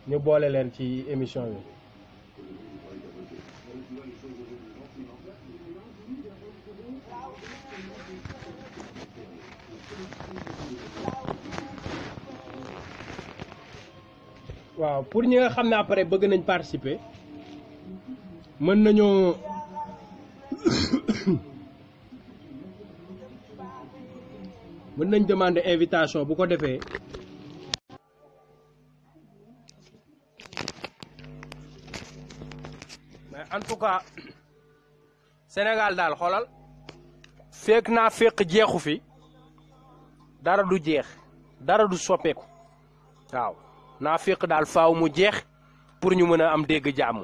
ñu boole leen ci émission bi. waaw pour ñi nga xam ne après bëgg nañ participer mën nañoo mën nañ demander invitation bu ko defee mais en tout cas Sénégal daal xoolal fekk naa fekk jeexu fi dara du jeex dara du soppeeku waaw naa fekk daal faaw mu jeex pour ñu mën a am dégg jàmm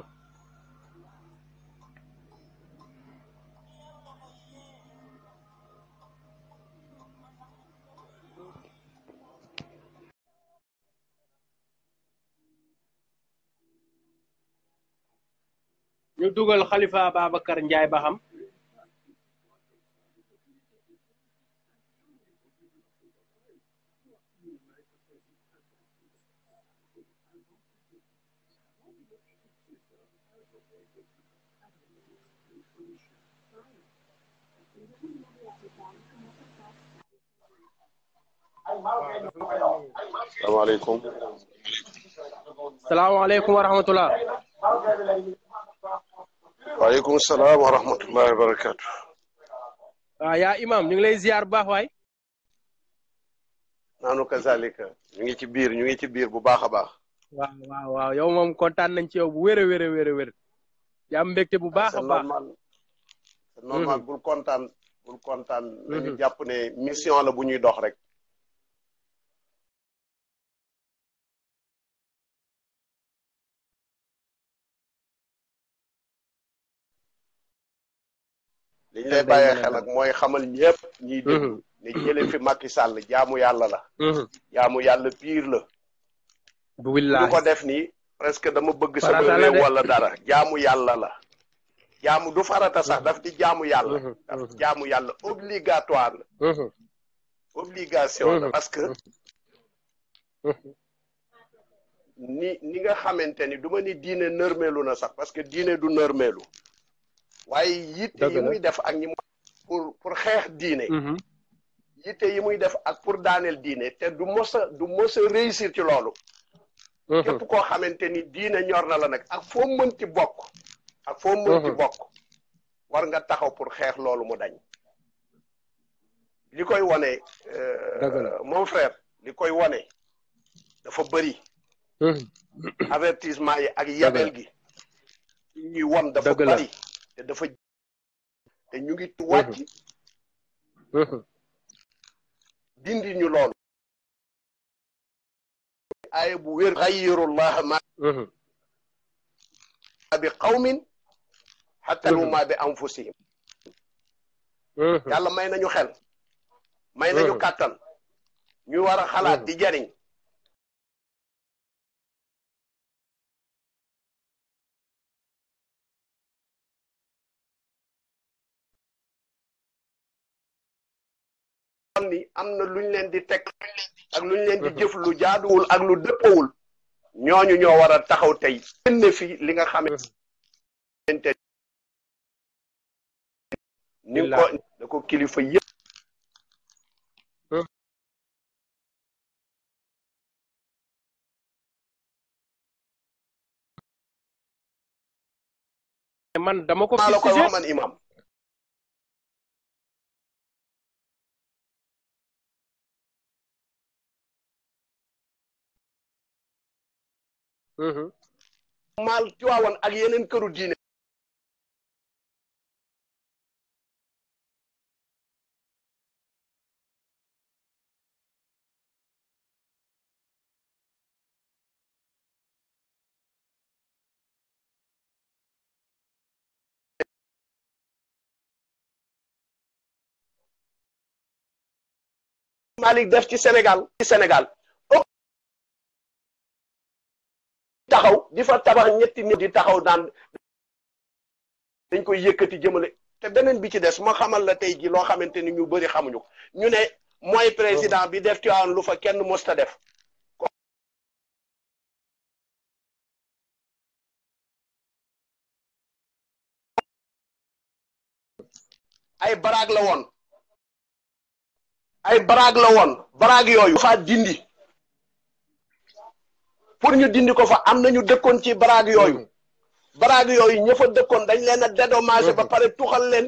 ñu dugal Khalifa Babacar Ndiaye ba xam. salaamaaleykum. salaamaaleykum wa rahmatulah. waaleykum salaam wa rahmatullahi wa barakaatu. waaw yaa imam ñu ngi lay ziar bu baax waay. naanu kazalika ñu ngi ci biir bu baax a baax. waaw yow moom kontaan nañ ci yow bu wér a wér a wér a wér. yaa am mbégte bu baax a baax c'est normal bul kontaan. nañu jàpp ne mission la bu ñuy dox rek. li ñu lay bàyyee xel ak mooy xamal ñëpp ñiy déglu ne jële fi Macky Sall jaamu yàlla la. jaamu yàlla pire la. du ko def nii presque dama bëgg sama réew wala dara jaamu yàlla la. jaamu du farata sax daf di jaamu yàlla. jaamu yàlla obligatoire la. obligation la parce que ni nga xamante ni du ma ni diine nërmeelu na sax parce que diine du nërmeelu. waaye yitte yi muy def ak ñi pour xeex diine. yitte yi muy def ak pour daaneel diine te du mos a réussir ci loolu. képp koo xamante ni diine ñor na la nag ak foo mënti bokk. war nga taxaw pour xeex loolu mu dañ. li koy wone mon frère li koy wone dafa bëri. avertissement yi ak yabel gi. ñuy won dafa bëri. te ñu ngi wàcc dindi ñu loolu aaya bu wér xayyirullah ma bi qawmin hatta ma bi anfusihim yàlla may nañu xel may nañu kàttan ñu war a xalaat di jariñ ni am na luñ leen di teg ak luñ leen di jëf lu jaaduwul ak lu dëppawul ñooñu ñoo war a taxaw tey génne fi li nga xamante ni ko da ko kilifa yëpp man dama ko maa la koy wax man imam maal Tiwaawan ak yeneen këru diine Malick def ci Sénégal taxaw di fa tabax ñetti nit di taxaw daan dañ koy yëkkati jëmale te beneen bi ci des ma xamal la tey ji loo xamante ni ñu bëri xamuñu ko ñu ne mooy président bi def Tiwaawan lu fa kenn mosta def ay baraag la woon baraag yooyu fa dindi pour ñu dindi ko fa am nañu dëkkoon ci baraag yooyu ña fa dëkkoon dañ leen a dédommagé ba pare tuxal leen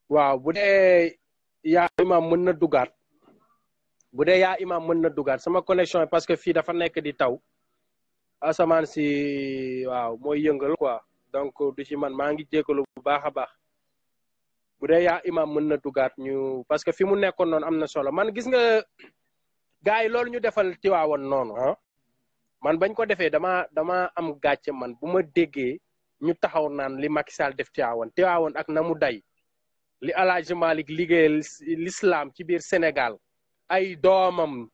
waaw bu dee yaa imam mën na dugaat bu dee yaa imam mën na dugaat sama connexion parce que fii dafa nekk di taw asamaan si waaw mooy yëngal quoi donc du ci man maa ngi jégalu bu baax a baax bu dee yaa imam mën na dugaat ñu parce que fi mu nekkoon noonu am na solo man gis nga gars yi loolu ñu defal Tiwaawan noonu ah man bañ ko defee dama am gàcce man bu ma déggee ñu taxaw naan li Macky Sall def Tiwaawan ak na mu day li El Hadj Malick liggéeyal l'islam ci biir Sénégal ay doomam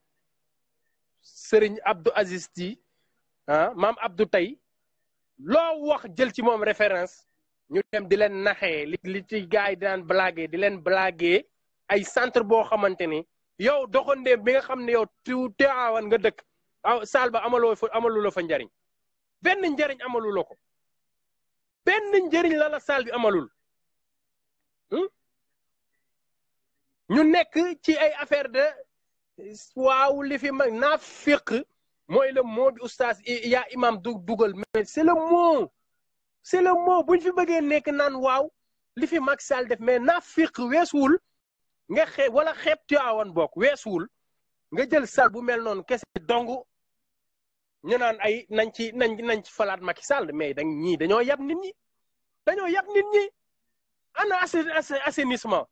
Serigne Abdou Aziz Sy maam Abdou tey loo wax jël ci moom référence ñu dem di leen naxee li ci gars yi di leen blagué di leen blagué ay centre boo xamante ni yow doxandéem bi nga xam ne yow Tiwaawan nga dëkk saal ba amalu la fa njariñ benn njariñ amalu la ko benn njariñ la saal bi amalul ñu nekk ci ay affaire de waaw li fi mag naafiq mooy le mot bi oustaz yaa imam dugal mais c'est le mot buñ fi bëggee nekk naan waaw li fi Macky Sall def mais naafiq weesuwul nga wala xeeb Tiwaawan bokk weesuwul nga jël sal bu mel noonu kese dong ñu naan ay nañ ci falaat Macky Sall mais ñii dañoo yab nit ñi ana assainissement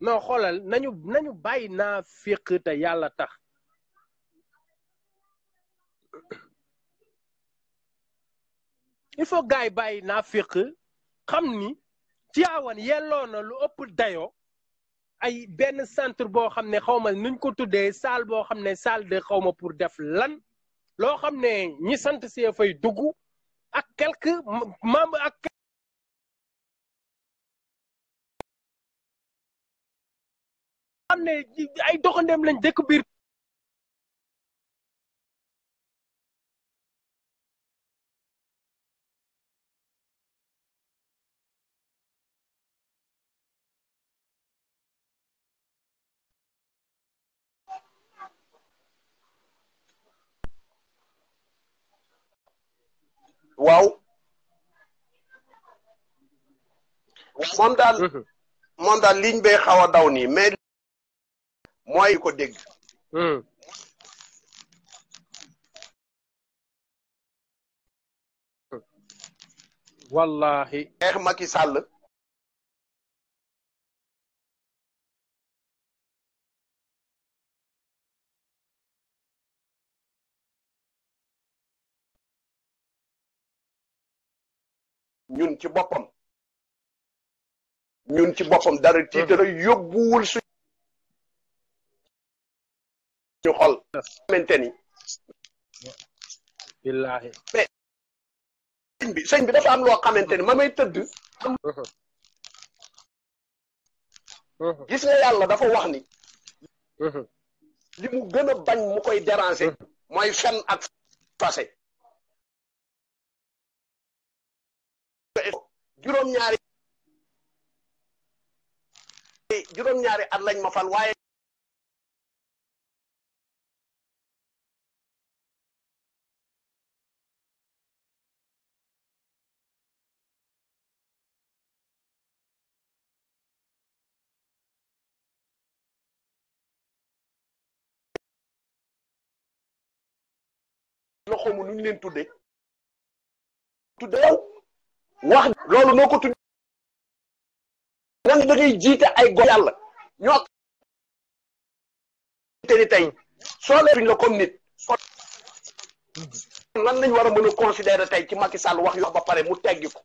non xoolal nañu bàyyi naa féq te yàlla tax il faut gars yi bàyyi naa féq xam ni Tiwaawan yelloo na lu ëpp dayoo ay benn centre boo xam ne xaw ma nuñ ko tuddee salle boo xam ne salle de xaw ma pour def lan loo xam ne ñi sant see fay dugg ak quelques membres ak xam ne ay doxandéem lañ dëkk biir waaw moom daal ligne bay xaw a daw nii mais mooy ko dégg wallahi xeex Macky Sall ñun ci boppam dara tiitara yóbbuwul suñu xol xamante ni billahi sëñ bi dafa am loo xamante ni ma may tëdd gis nga yàlla dafa wax ni li mu gën a bañ mu koy déranger mooy fen ak fase juróom-ñaari at lañ ma fal waaye loxo mu nuñ leen tudde yow wax loolu noo ko tudde nga ne da ngay jiite ay góor yàlla ñoo te ni tey soo leetuñ la comme nit lan lañ war a mën a considérer tey ci Macky Sall wax yu ba pare mu teggi ko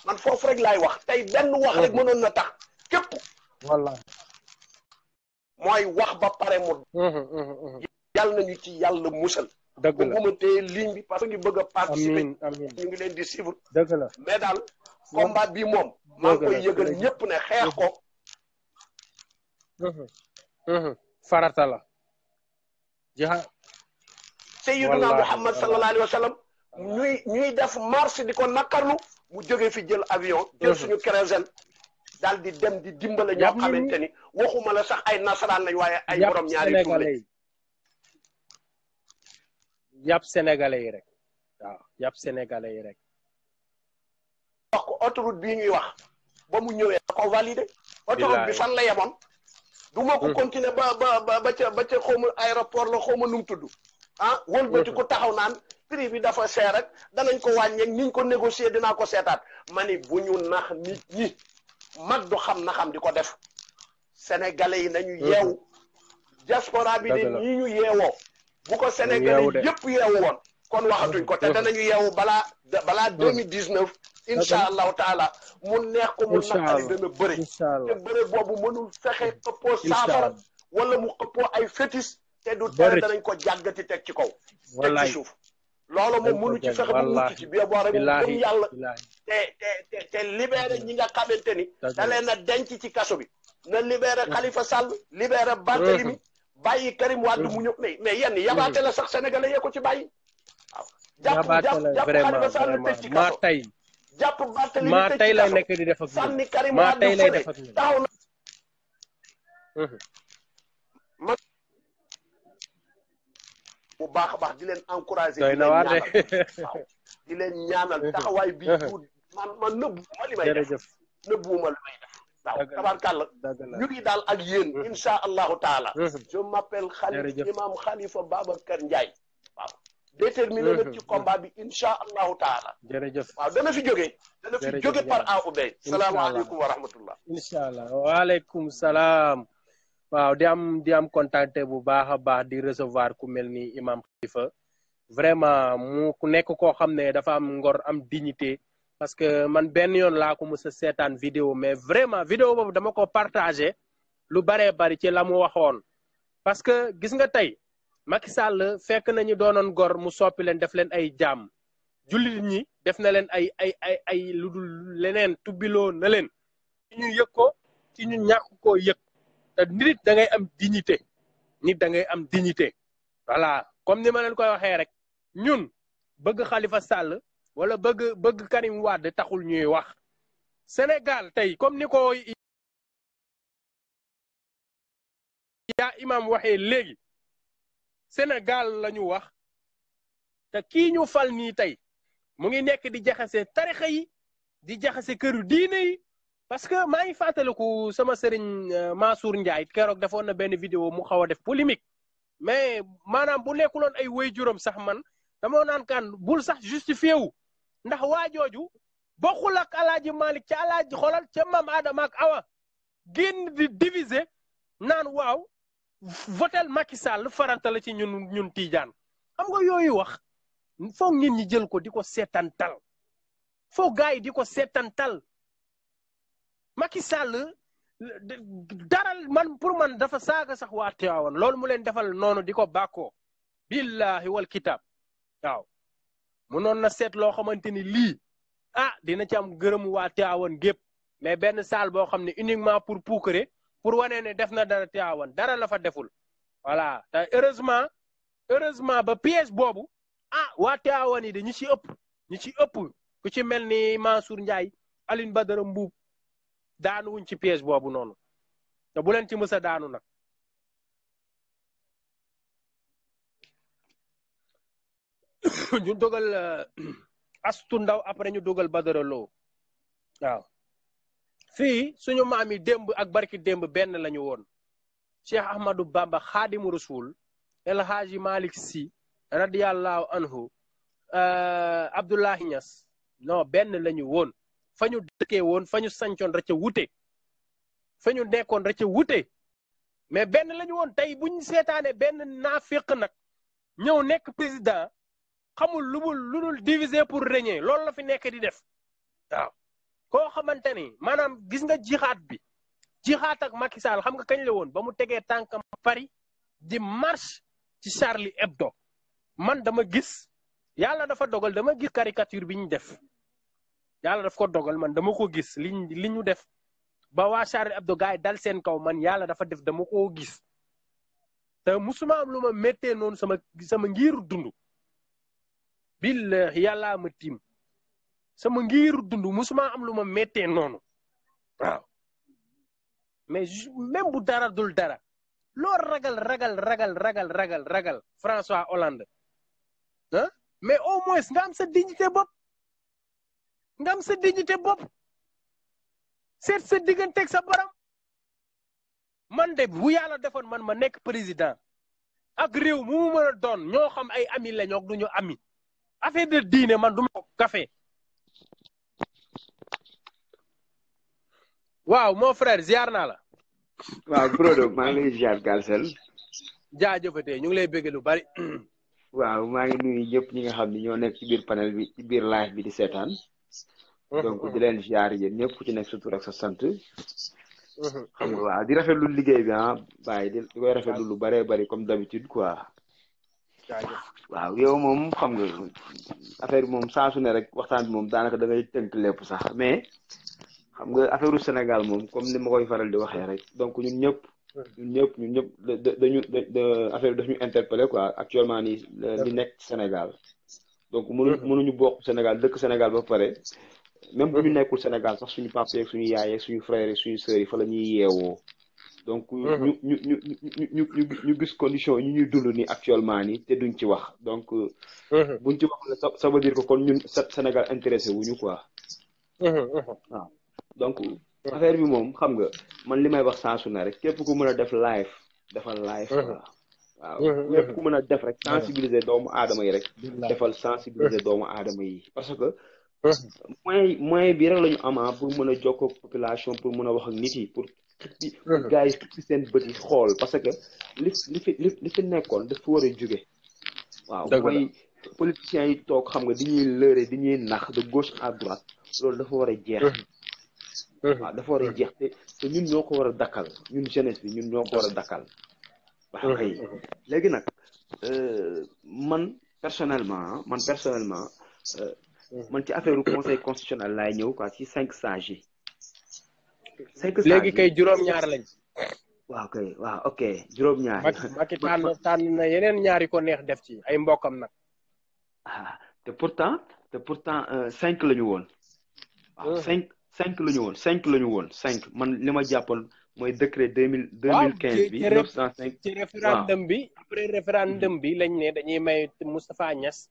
man foofu rek laay wax tey benn wax rek mënoon na tax képp wallahi mooy wax ba pare mu yàlla nañu ci yàlla musal dëgg la bu ma téye ligne bi parce que ñu bëgg a participer amiin ñu ngi leen di suivre dëgg la mais daal combat bi moom maa ngi koy yëgal ñëpp ne xeex ko farata la jihaad Sayyiduna Muhammad sallallahu alayhi wa sallam ñuy def marche di ko nakarlu mu jóge fi jël avion jël suñu kérosène daal di dem di dimbale ñoo xamante ni waxuma la sax ay nasaraan lañ waaye ay borom ñaari tur lañ yàpp sénégalais yi rek waaw yàpp sénégalais yi rek wax ko autoroute bii ñuy wax ba mu ñëwee da ko validé autoroute bi fan la yemoon du ma ko continuer ba ca xawma aéroport la xawma nu mu tudd ah wëlbati ko taxaw naan prix bi dafa cher rek danañ ko wàññeeg niñ ko négocier dinaa ko seetaat ma ni bu ñu nax nit ñi mag du xam na xam di ko def sénégalais yi nañu yeewu diaspora bi ne ñii ñu yeewoo bu ko sénégalais yëpp yeewu woon kon waxatuñ ko te danañu yeewu balaa 2019 incha allahu taala mu neex ko mu naqari dana bëri te bëri boobu mënul fexe xëppoo saafara wala mu xëppoo ay fétis te du tere danañ ko jàggati teg ci kaw teg ci suuf loolu moom mënu ci fexe bu mucc ci biir boo rek gëm yàlla te libéré ñi nga xamante ni da leen a denc ci kaso bi na libéré Khalifa Sall libéré Barthélemy bàyyi Karim Wade mu ñëw mais yenn yabaate la sax sénégalais yee ko ci bàyyi waaw jàpp Khalifa Sall tëj ci kaso jàpp Barthélemy tëj ci kaso sànni Karim Wade fële taxaw na bu baax a baax di leen encouragé di leen ñaanal waaw di leen ñaanal taxawaay bi man nëbbuuma li may def nëbbuuma li may def waaw tabarkàlla ñu ngi daal ak yéen insha allahu taala je m'appelle imam Khalifa Babacar Ndiaye waaw déterminé na ci combat bi insha allahu taala waaw dana fi jóge par A ou B salaamaaleykum wa rahmatullah insha allah waaleykum salaam waaw di am contenté bu baax a baax di recevoir ku mel ni imam Khalifa vraiment mu ku nekk koo xam ne dafa am ngor am dignité parce que man benn yoon laa ko mës a seetaan vidéo mais vraiment vidéo boobu dama ko partagé lu baree bari ci la mu waxoon parce que gis nga tey Macky Sall fekk nañu doonoon gor mu soppi leen def leen ay jaam jullit ñi def na leen ay lu dul leneen tubbiloo na leen ci ñu yëg ko ci ñu ñàkk koo yëg te nit da ngay am dignité nit da ngay am dignité voilà comme ni ma leen koy waxee rek ñun bëgg Khalifa Sall wala bëgg Karim Wade taxul ñuy wax Sénégal tey comme ni ko yaa imam waxee léegi Sénégal la ñu wax te kii ñu fal nii tey mu ngi nekk di jaxase tarixa yi di jaxase këru diine yi parce que maa ngi fàttaliku sama sëriñ Mansour Ndiaye keroog defoon na benn vidéo mu xaw a def polémique mais maanaam bu nekkuloon ay waajuram sax man dama naan kan bul sax justifié wu ndax waa jooju bokkul ak alaaji Malick ca alaaji xolal ca mam Adama ak Awa génn di diviser naan waaw votel Macky Sall farata la ci ñun Tidiane xam nga yooyu wax foog nit ñi jël ko di ko seetantal foog gars yi di ko seetantal Macky Sall daral man pour man dafa saaga sax waa Tiwaawan loolu mu leen defal noonu di ko bàkkoo billahi wal kitab waaw mu noon na seet loo xamante ni lii dina ci am gërëmu waa Tiwaawan gépp mais benn salle boo xam ne uniquement pour puukare pour wane ne def na dara Tiwaawan dara la fa deful voilà te heureusement ba pièce boobu waa Tiwaawan yi de ñu ci ëpp ku ci mel ni Mansour Ndiaye Aline Badara Mbuub daanu wuñ ci piège boobu noonu te bu leen ci mës a daanu nag ñu dogal astu ndaw après ñu dogal Badara Lo waaw fii suñu maam yi démb ak barki démb benn lañu woon Cheikh Ahmadou Bamba Xaadimu Rasul El Hadji Malick Sy radiyallahu anhu Abdoulaye Niass non benn lañu woon fa ñu dëkkee woon fa ñu sancoon rek ca wute fa ñu nekkoon rek ca wute mais benn la ñu woon tey bu ñu seetaanee benn naafiq nag ñëw nekk président xamul lu dul diviser pour régner loolu la fi nekk di def waaw. koo xamante ni maanaam gis nga jixaat bi jixaat ak Macky Sall xam nga kañ la woon ba mu tegee tànkam Paris di marche ci Charlie Hebdo man dama gis yàlla dafa dogal dama gis caricature bi ñu def. yàlla daf ko dogal man dama ko gis li ñu def ba waa Charlie Hebdo gaay dal seen kaw man yàlla dafa def dama koo gis te musuma am lu ma méttee noonu sama ngiiru dund billahi yàllaa ma tiim sama ngiiru dund musuma am lu ma méttee noonu waaw mais même bu dara dul dara loo ragal François Hollande mais au moins nga am sa dignité bopp seet sa digganteeg sa borom man de bu yàlla defoon man ma nekk président ak réew mu mu mën a doon ñoo xam ay ami la ñoo duñu ami affaire de diine man du ma ko café waaw mon frère ziar naa la. waaw Brodo maa ngi lay ziar Galsen. jaajëfatee ñu ngi lay bëgg lu bari. waaw maa ngi nuyu ñëpp ñi nga xam ne ñoo nekk ci biir panel bi ci biir live bi di seetaan. donc di leen ziar yéen ñëpp ku ci nekk sa tur ak sa sant. xam nga waaw di rafetlu liggéey bi bàyyi di koy rafetlu lu bëree bëri comme d'habitude quoi. waaw yow moom xam nga affaire bi moom saa su ne rek waxtaan bi moom daanaka da ngay tënk lépp sax mais xam nga affaire u Sénégal moom comme ni ma koy faral di waxee rek donc ñun ñëpp dañu affaire bi daf ñu interpellé quoi actuellement nii li nekk Sénégal donc mënuñu bokk Sénégal dëkk Sénégal ba pare même bu ñu nekkul Sénégal sax suñu papa yeeg suñu yaay yeeg suñu frère yeeg suñu sœur yi fa la ñuy yeewoo donc ñu gis condition yi ñuy dund ni actuellement nii te duñ ci wax donc buñ ci wax ça veut dire que kon ñun Sénégal intéressé wuñu quoi waaw donc affaire bi moom xam nga man li may wax saa su ne rek képp ku mën a def live defal live quoi waaw képp ku mën a def rek sensibiliser doomu aadama yi rek defal sensibiliser doomu aadama yi parce que moyen bi rek la ñu am pour mën a jokkoo population pour mën a wax ak nit yi pour gars yi ci seen bët yi xool parce que li fi nekkoon dafa war a jóge waaw mooy politiciens yi toog xam nga di ñuy lëre di ñuy nax de gauche à droite loolu dafa war a jeex waaw dafa war a jeex te ñun ñoo ko war a dakkal ñun jeunesse bi ñun ñoo ko war a dakkal waaw kay léegi nag man personnellement man ci affaire conseil constitutionnel laay ñëw quoi ci 5 sages yi. 5 sages léegi kay juróom-ñaar lañ. waaw kay waaw ok juróom-ñaar. Macky tànn na yeneen ñaari ko neex def ci ay mbokkam nag. te pourtant 5 la ñu woon. waaw 5 la ñu woon 5 la ñu woon 5 man li ma jàppoon mooy décret 2015 bi. 905 ci référendum bi après référendum bi lañ ne dañuy may Moustapha Niasse.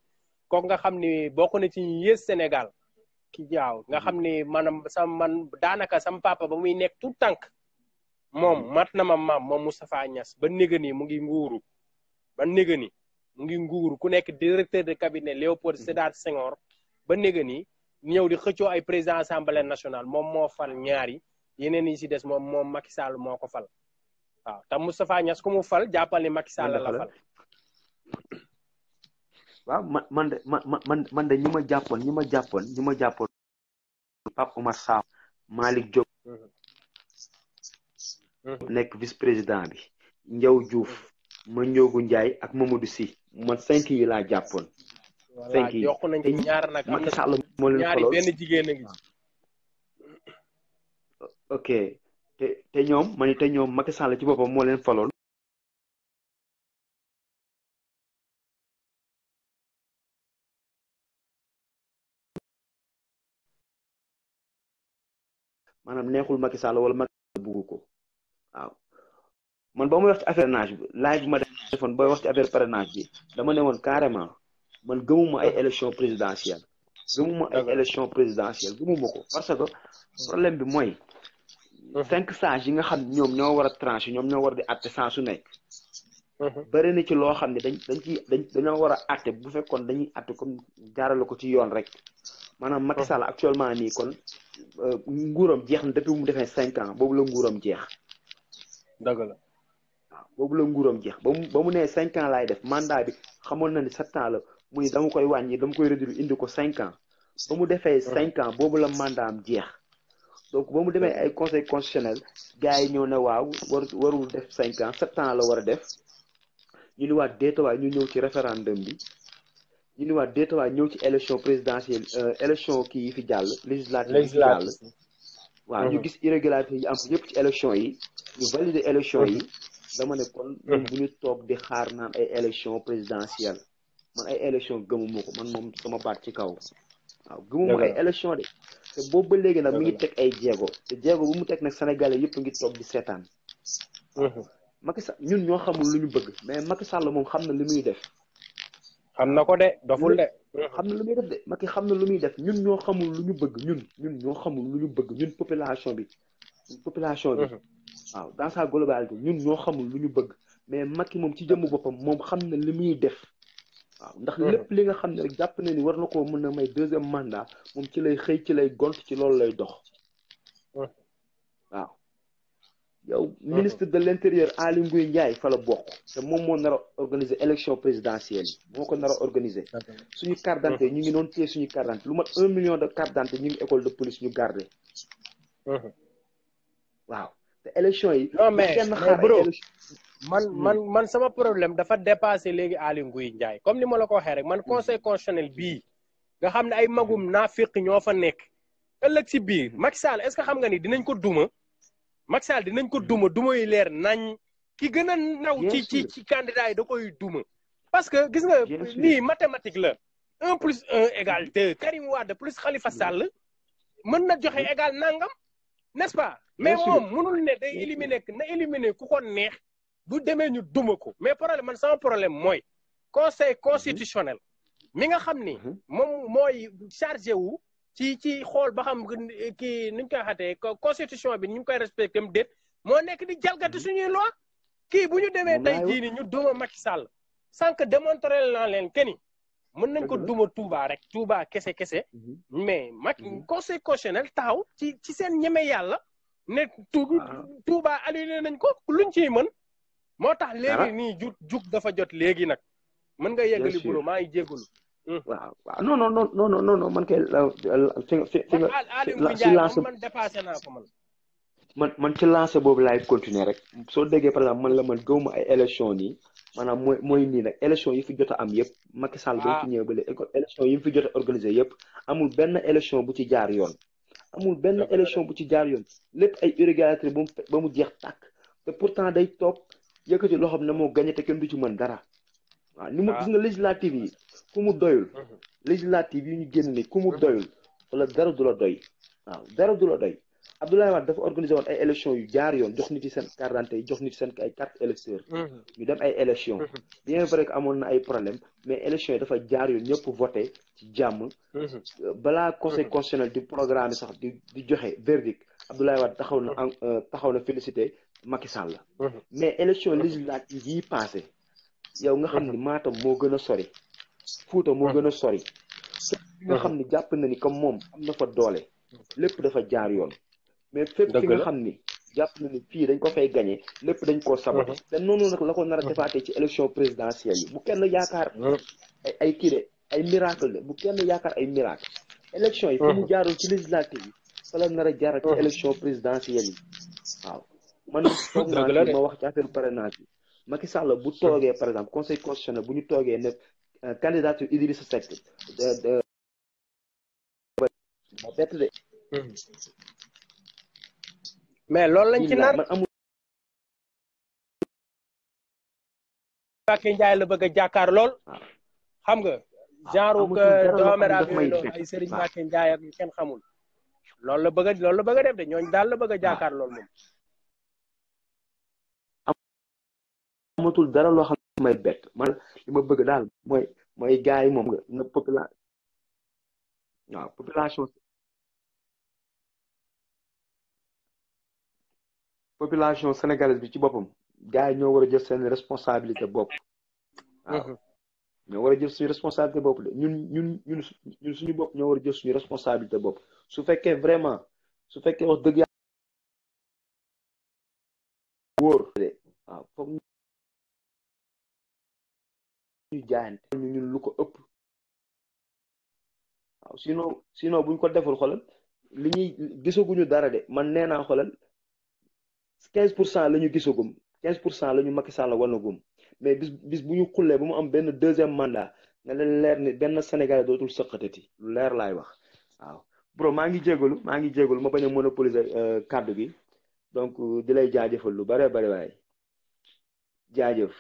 kooku nga xam ni bokk na ci yées Sénégal ki jaaw nga xam ni man daanaka sama papa ba muy nekk tout tànk moom mat na ma maam moom Moustapha Niasse ba néga ni mu ngi nguuru ku nekk directeur de cabinet Léopold Sédar Senghor ba néga ni ñëw di xëccoo ay président assemblée nationale moom moo fal ñaari yeneen yi si des moom Macky Sall moo ko fal waaw te Moustapha Niasse ku mu fal jàppal ni Macky Sall la fal waaw man de ñi ma jàppoon Pape Oumar Sarr Malick Diop nekk vice président bi Ndiaw Diouf Mandiogu Ndiaye ak Mamadou Sy man 5 yi laa jàppoon 5 yi yokk nañ ci ñaar nag Macky Sall moo leen ñaari faloon benn jigéen a ngi ok te ñoom Macky Sall ci boppam moo leen faloon maanaam neexul Macky Sall wala Macky Sall bugg ko waaw man ba muy wax ci affaire parrainage bi live bi ma defoon booy wax ci affaire parrainage bi dama ne woon carrément man gëmuma ay élection présidentielle gëmuma ko parce que problème bi mooy 5 sages yi nga xam ñoom ñoo war a tranché ñoom ñoo war di àtte saa su nekk bëri na ci loo xam ne dañoo war a àtte bu fekkoon dañuy àtte comme jaarale ko ci yoon rek maanaam Macky Sall actuellement nii kon nguuram jeex na depuis mu defee 5 ans boobu la nguuram jeex. dëgg la waaw boobu la nguuram jeex ba mu nee 5 ans laay def mandat bi xamoon na ni 7 ans la mu ni dama koy wàññi dama koy réduire indi ko 5 ans ba mu defee 5 ans boobu la mandat am jeex donc ba mu demee ay conseil constitutionnel gars yi ñëw ne waaw warul def 5 ans 7 ans la war a def ñu ni waat déetawaay ñu ñëw ci référendum bi. ñu ni waat déetawaay ñëw ci élection présidentielle élection kii yi fi jàll législative yi fi jàll waaw ñu gis irrégularité yi am yëpp ci élection yi ñu valider élection yi dama ne kon ñun bu ñu toog di xaar naan ay élection présidentielle man ay élection gëmuma ko man moom sama baat ci kaw waaw gëmuma ay élection de te boobu ba léegi nag mi ngi teg ay jéego te jéego bu mu teg nag sénégalais yëpp ngi toog di seetaan Macky Sall ñun ñoo xamul lu ñu bëgg mais Macky Sall moom xam na li muy def xam na ko de doful de. xam na lu muy def de Macky xam na lu muy def ñun ñoo xamul lu ñu bëgg ñun ñoo xamul lu ñu bëgg ñun population bi population bi waaw dans sa globalité ñun ñoo xamul lu ñu bëgg mais Macky moom ci jëmm boppam moom xam na li muy def waaw ndax lépp li nga xam ne rek jàpp na ni war na koo mën a may deuxième mandat moom ci lay xëy ci lay gont ci loolu lay dox waaw yow ministre de l'intérieur Aly Ngouille Ndiaye fa la bokk te moom moo nar a organiser élection présidentielle yi moo ko nar a organiser suñu carte d'identité ñu ngi noonu téye suñu carte d'identité lu mat 1 million de carte d'identité ñu ngi école de police ñu garder waaw te élection yi non mais bro man man sama problème dafa dépassé léegi Aly Ngouille Ndiaye comme ni ma la ko waxee rek man conseil constitutionnel bii nga xam ne ay magum naafiq ñoo fa nekk ëllëg si biir Macky Sall est-ce que xam nga ni dinañ ko duma Macky Sall dinañ ko duma yu leer nañ ki gën a naw ci candidat yi da koy duma parce que gis nga lii mathématique la 1 + 1 = 2 Karim Wade plus Khalifa Sall mën na joxe égal nangam n'est-ce pas mais moom mënul ne day éliminer ku ko neex bu demee ñu duma ko mais problème man sama problème mooy conseil constitutionnel mi nga xam ni moom mooy chargé wu ci xool ba xam kii nuñ koy xatee constitution bi ñu ngi koy respecté mu déet moo nekk di jalgati suñuy loi kii bu ñu demee tey jii ni ñu duma Macky Sall sans que démontrer naa leen que ni mën nañ ko duma Touba rek Touba kese mais Macky conseil constitutionnel taxaw ci seen ñeme yàlla ne Touba annulé nañ ko luñ ciy mën moo tax léegi nii jug dafa jot léegi nag mën nga yeggali buro maa ngi jégalu waaw non man kay fi nga si lancé man dépassé naa ko man ci lancé boobu laay continuer rek soo déggee par exemple man gëwuma ay élection nii maanaam mooy nii nag élection yi fi jot a am yëpp Macky Sall ba fi ñëwee ba léegi élection yi fi jot a organisé yëpp amul benn élection bu ci jaar yoon lépp ay irrégularité ba mu jeex tàkk te pourtant day toog yëkkati loo xam ne moo gagné te kenn du ci mën dara waaw ni mu gis nga législative yi ku mu doyul législative yi ñu génn ni ku mu doyul wala dara du la doy waaw dara du la doy Abdoulaye Wade dafa organisé woon ay élection yu jaar yoon jox nit yi seen carte d'identité yi jox nit yi seen ay carte électeur ñu dem ay élection bien vrai que amoon na ay problème mais élection yi dafa jaar yoon ñëpp voté ci jàmm balaa conseil constitutionnel di programme sax di joxe verdict Abdoulaye Wade taxaw na félicité Macky Sall mais élection législative yi passé yow nga xam ni Matam moo gën a sori Fouta moo gën a sori nga xam ni jàpp na ni comme moom am na fa doole lépp dafa jaar yoon mais fépp fi nga xam ni jàpp na ni fii dañ ko fay gagné lépp dañ koo saboté te noonu nag la ko nar a defaatee ci élection présidentielle yi bu kenn yaakaar ay kii de ay miracle de bu kenn yaakaar ay miracle élection yi fi mu jaaroon ci législative yi fa la nar a jaaral ci élection présidentielle yi waaw man foog naa ma wax ci affaire parrainage bi Macky Sall bu toogee par exemple conseil constitutionnel bu ñu toogee ne candidature Idrissa Seck bett de mais loolu lañ ci nar Mbacké Ndiaye la bëgg a jàkkaar lool xam nga genre que doomeraam yooyu noonu ay Serigne Mbacké Ndiaye ak kenn xamul loolu la bëgg a def de ñooñ daal la bëgg a jàkkaar lool moom amatul dara loo xam ne may bett man li ma bëgg daal mooy gars yi moom nga na population sénégalaise bi ci boppam gars yi ñoo war a jël seen responsabilité bopp waaw ñoo war a jël suñu responsabilité bopp de ñun suñu bopp ñoo war a jël suñu responsabilité bopp su fekkee wax dëgg yàlla wóor de waaw foog ñu jaayante ñun lu ko ëpp waaw sinon buñ ko deful xoolal li ñuy gisaguñu dara de man nee naa xoolal 15% la ñu gisagum 15% la ñu Macky Sall wanagum mais bis bu ñu xullee ba mu am benn deuxième mandat nga leen leer ni benn Sénégalais dootul sëqatati lu leer laay wax waaw bro maa ngi jégalu ma bañ a monopoliser kàddu gi donc di lay jaajëfal lu bare waay jaajëf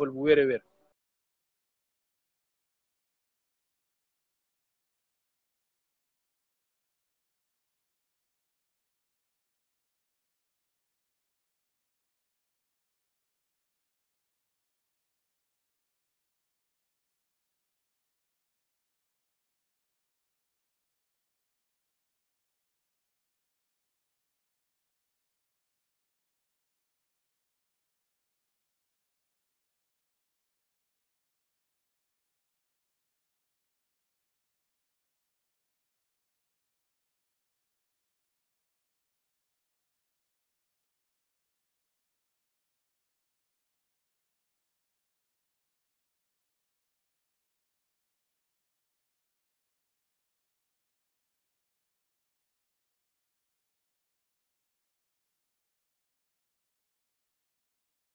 bu wér a wér